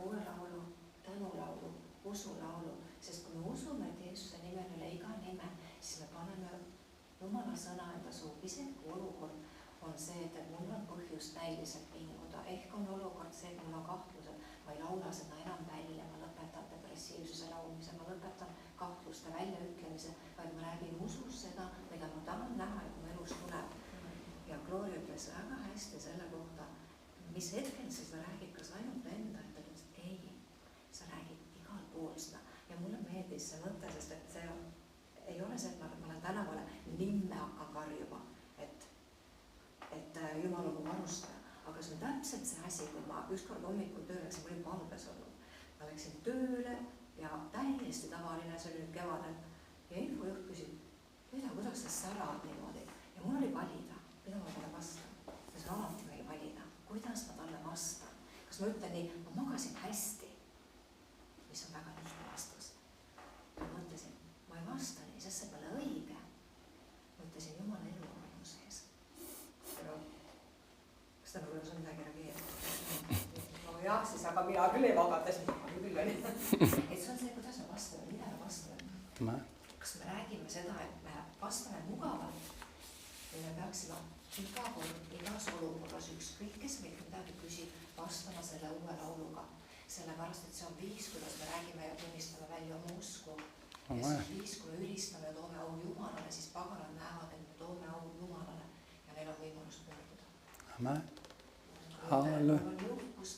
uue laulu, tänulaulu, usulaulu. Sest kui me usume, et Jeesuse nime on üle iga nime, siis me paneme Jumala sõna enda suu, isegi kui olukord on see, et mul on põhjust näiliselt pinguda, ehk on olukord see, et mul on kahtlused, ma ei laula seda enam välja, ma lõpetan depressiivsuse laulmise, ma lõpetan kahtluste väljaütlemise, vaid ma räägin usus seda, mida ma tahan näha ja mu elus tuleb. Ja Gloria ütles väga hästi selle kohta, mis hetkel sa seda räägid, kas ainult enda, et ta ütles, et ei, sa räägid igal pool seda. Ja mulle meeldis see mõte, sest et see ei ole see, et ma olen tänavale nimme hakkan karjuma, et Jumal on mu varustaja. Aga see on täpselt see asi, kui ma ükskord hommikul tööle läksin, ma olin palves olnud. Ma läksin tööle ja täiesti tavaline, see oli nüüd kevadel. Ja infojuht küsib, kuidas sa särad niimoodi? Ja mul oli valida, mida ma talle vastan. Ja see on alati meil valida, kuidas ma talle vastan. Kas ma ütlen nii, ma magasin hästi, mis on väga lihtne vastus. Ma mõtlesin, ma ei vasta nii, sest see pole õige. Ma ütlesin, Jumala elu on minu sees. Aga kas ta nagu on midagi reageerida? No jah, siis aga mina küll ei vagatasin, ma küll oli. Et see on see, kuidas me vastame, mida me vastame. Kas me räägime seda, et me vastame mugavalt või me peaksime iga kord, igas olukorras ükskõik, kes meilt midagi küsib, vastama selle uue lauluga. Sellepärast, et see on viis, kuidas me räägime ja tunnistame välja oma usku. Ja see on viis, kui me ülistame ja toome au Jumalale, siis paganad näevad, et me toome au Jumalale ja neil on võimalus pöörduda. Amen. Halleluja. Mul on jõukus,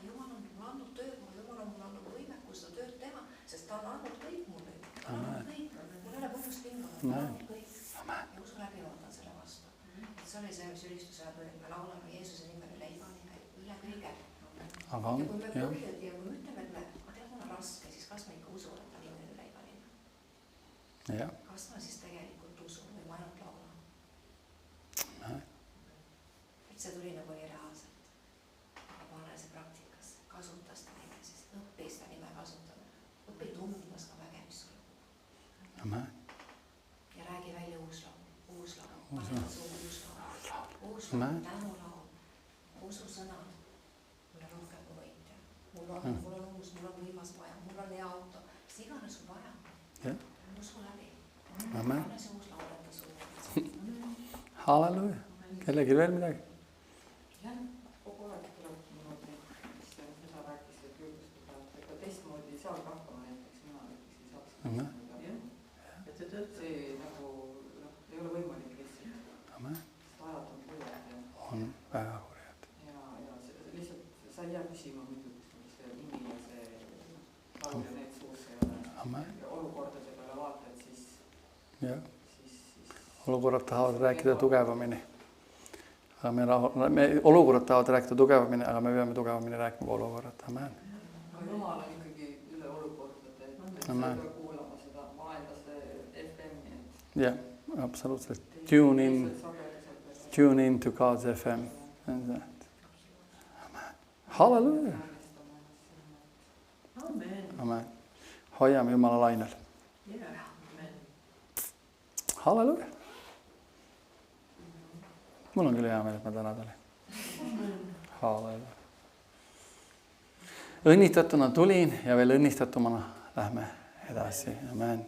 Jumal on mulle andnud tööd, Jumal on mulle andnud võimekus seda tööd teha, sest ta on andnud kõik mulle. Ta on andnud kõik, mul ei ole põhjust pinguda, ta on andnud kõik. Ja usu läbi ootan selle vastu. Et see oli see, mis ülistuse ajal me laulame Jeesuse nimel üle kõige. Ja kui me põhjad ja kui me ütleme, et me tead, mul on raske, siis kas me ikka usume, et ta nimel üle iga linna? Kas ma siis tegelikult usun või ma ainult laulan? Et see tuli nagu nii reaalselt. Aga pane see praktikasse, kasuta seda nime, siis õppi seda nime kasutada. Õppi tundma seda väge, mis sul. Ja räägi välja uus laul. Pane suu uus laul, tänulaul, ususõnad. Mul on uus, mul on võimas vaja, mul on hea auto, mis iganes sul vaja. Usu läbi. Pane see uus lauleta sulle. Halleluja. Kellegi veel midagi? Jah, kogu aeg tuleb niimoodi, mida rääkis, et julgustada, et ka teistmoodi saab hakkama näiteks mina näiteks ei saaks. Et see nagu ei ole võimalik lihtsalt. Ajad on kurjad. On väga kurjad. Ja lihtsalt sa ei jää püsima muidu. Nimi ja see laul ja need suus ei ole. Ja olukordade peale vaatad, siis olukorrad tahavad rääkida tugevamini. Olukorrad tahavad rääkida tugevamini, aga me peame tugevamini rääkima olukorrad. Amen. Aga Jumal on ikkagi üle olukordade. Sa ei pea kuulama seda vaenlase FM-i. Jah, absoluutselt. Tune in to God's FM. Halleluja. Amen. Hoiame Jumala lainel. Halleluja. Mul on küll hea meel, et ma täna tulin. Halleluja. Õnnistatuna tulin ja veel õnnistatumana lähme edasi. Amen.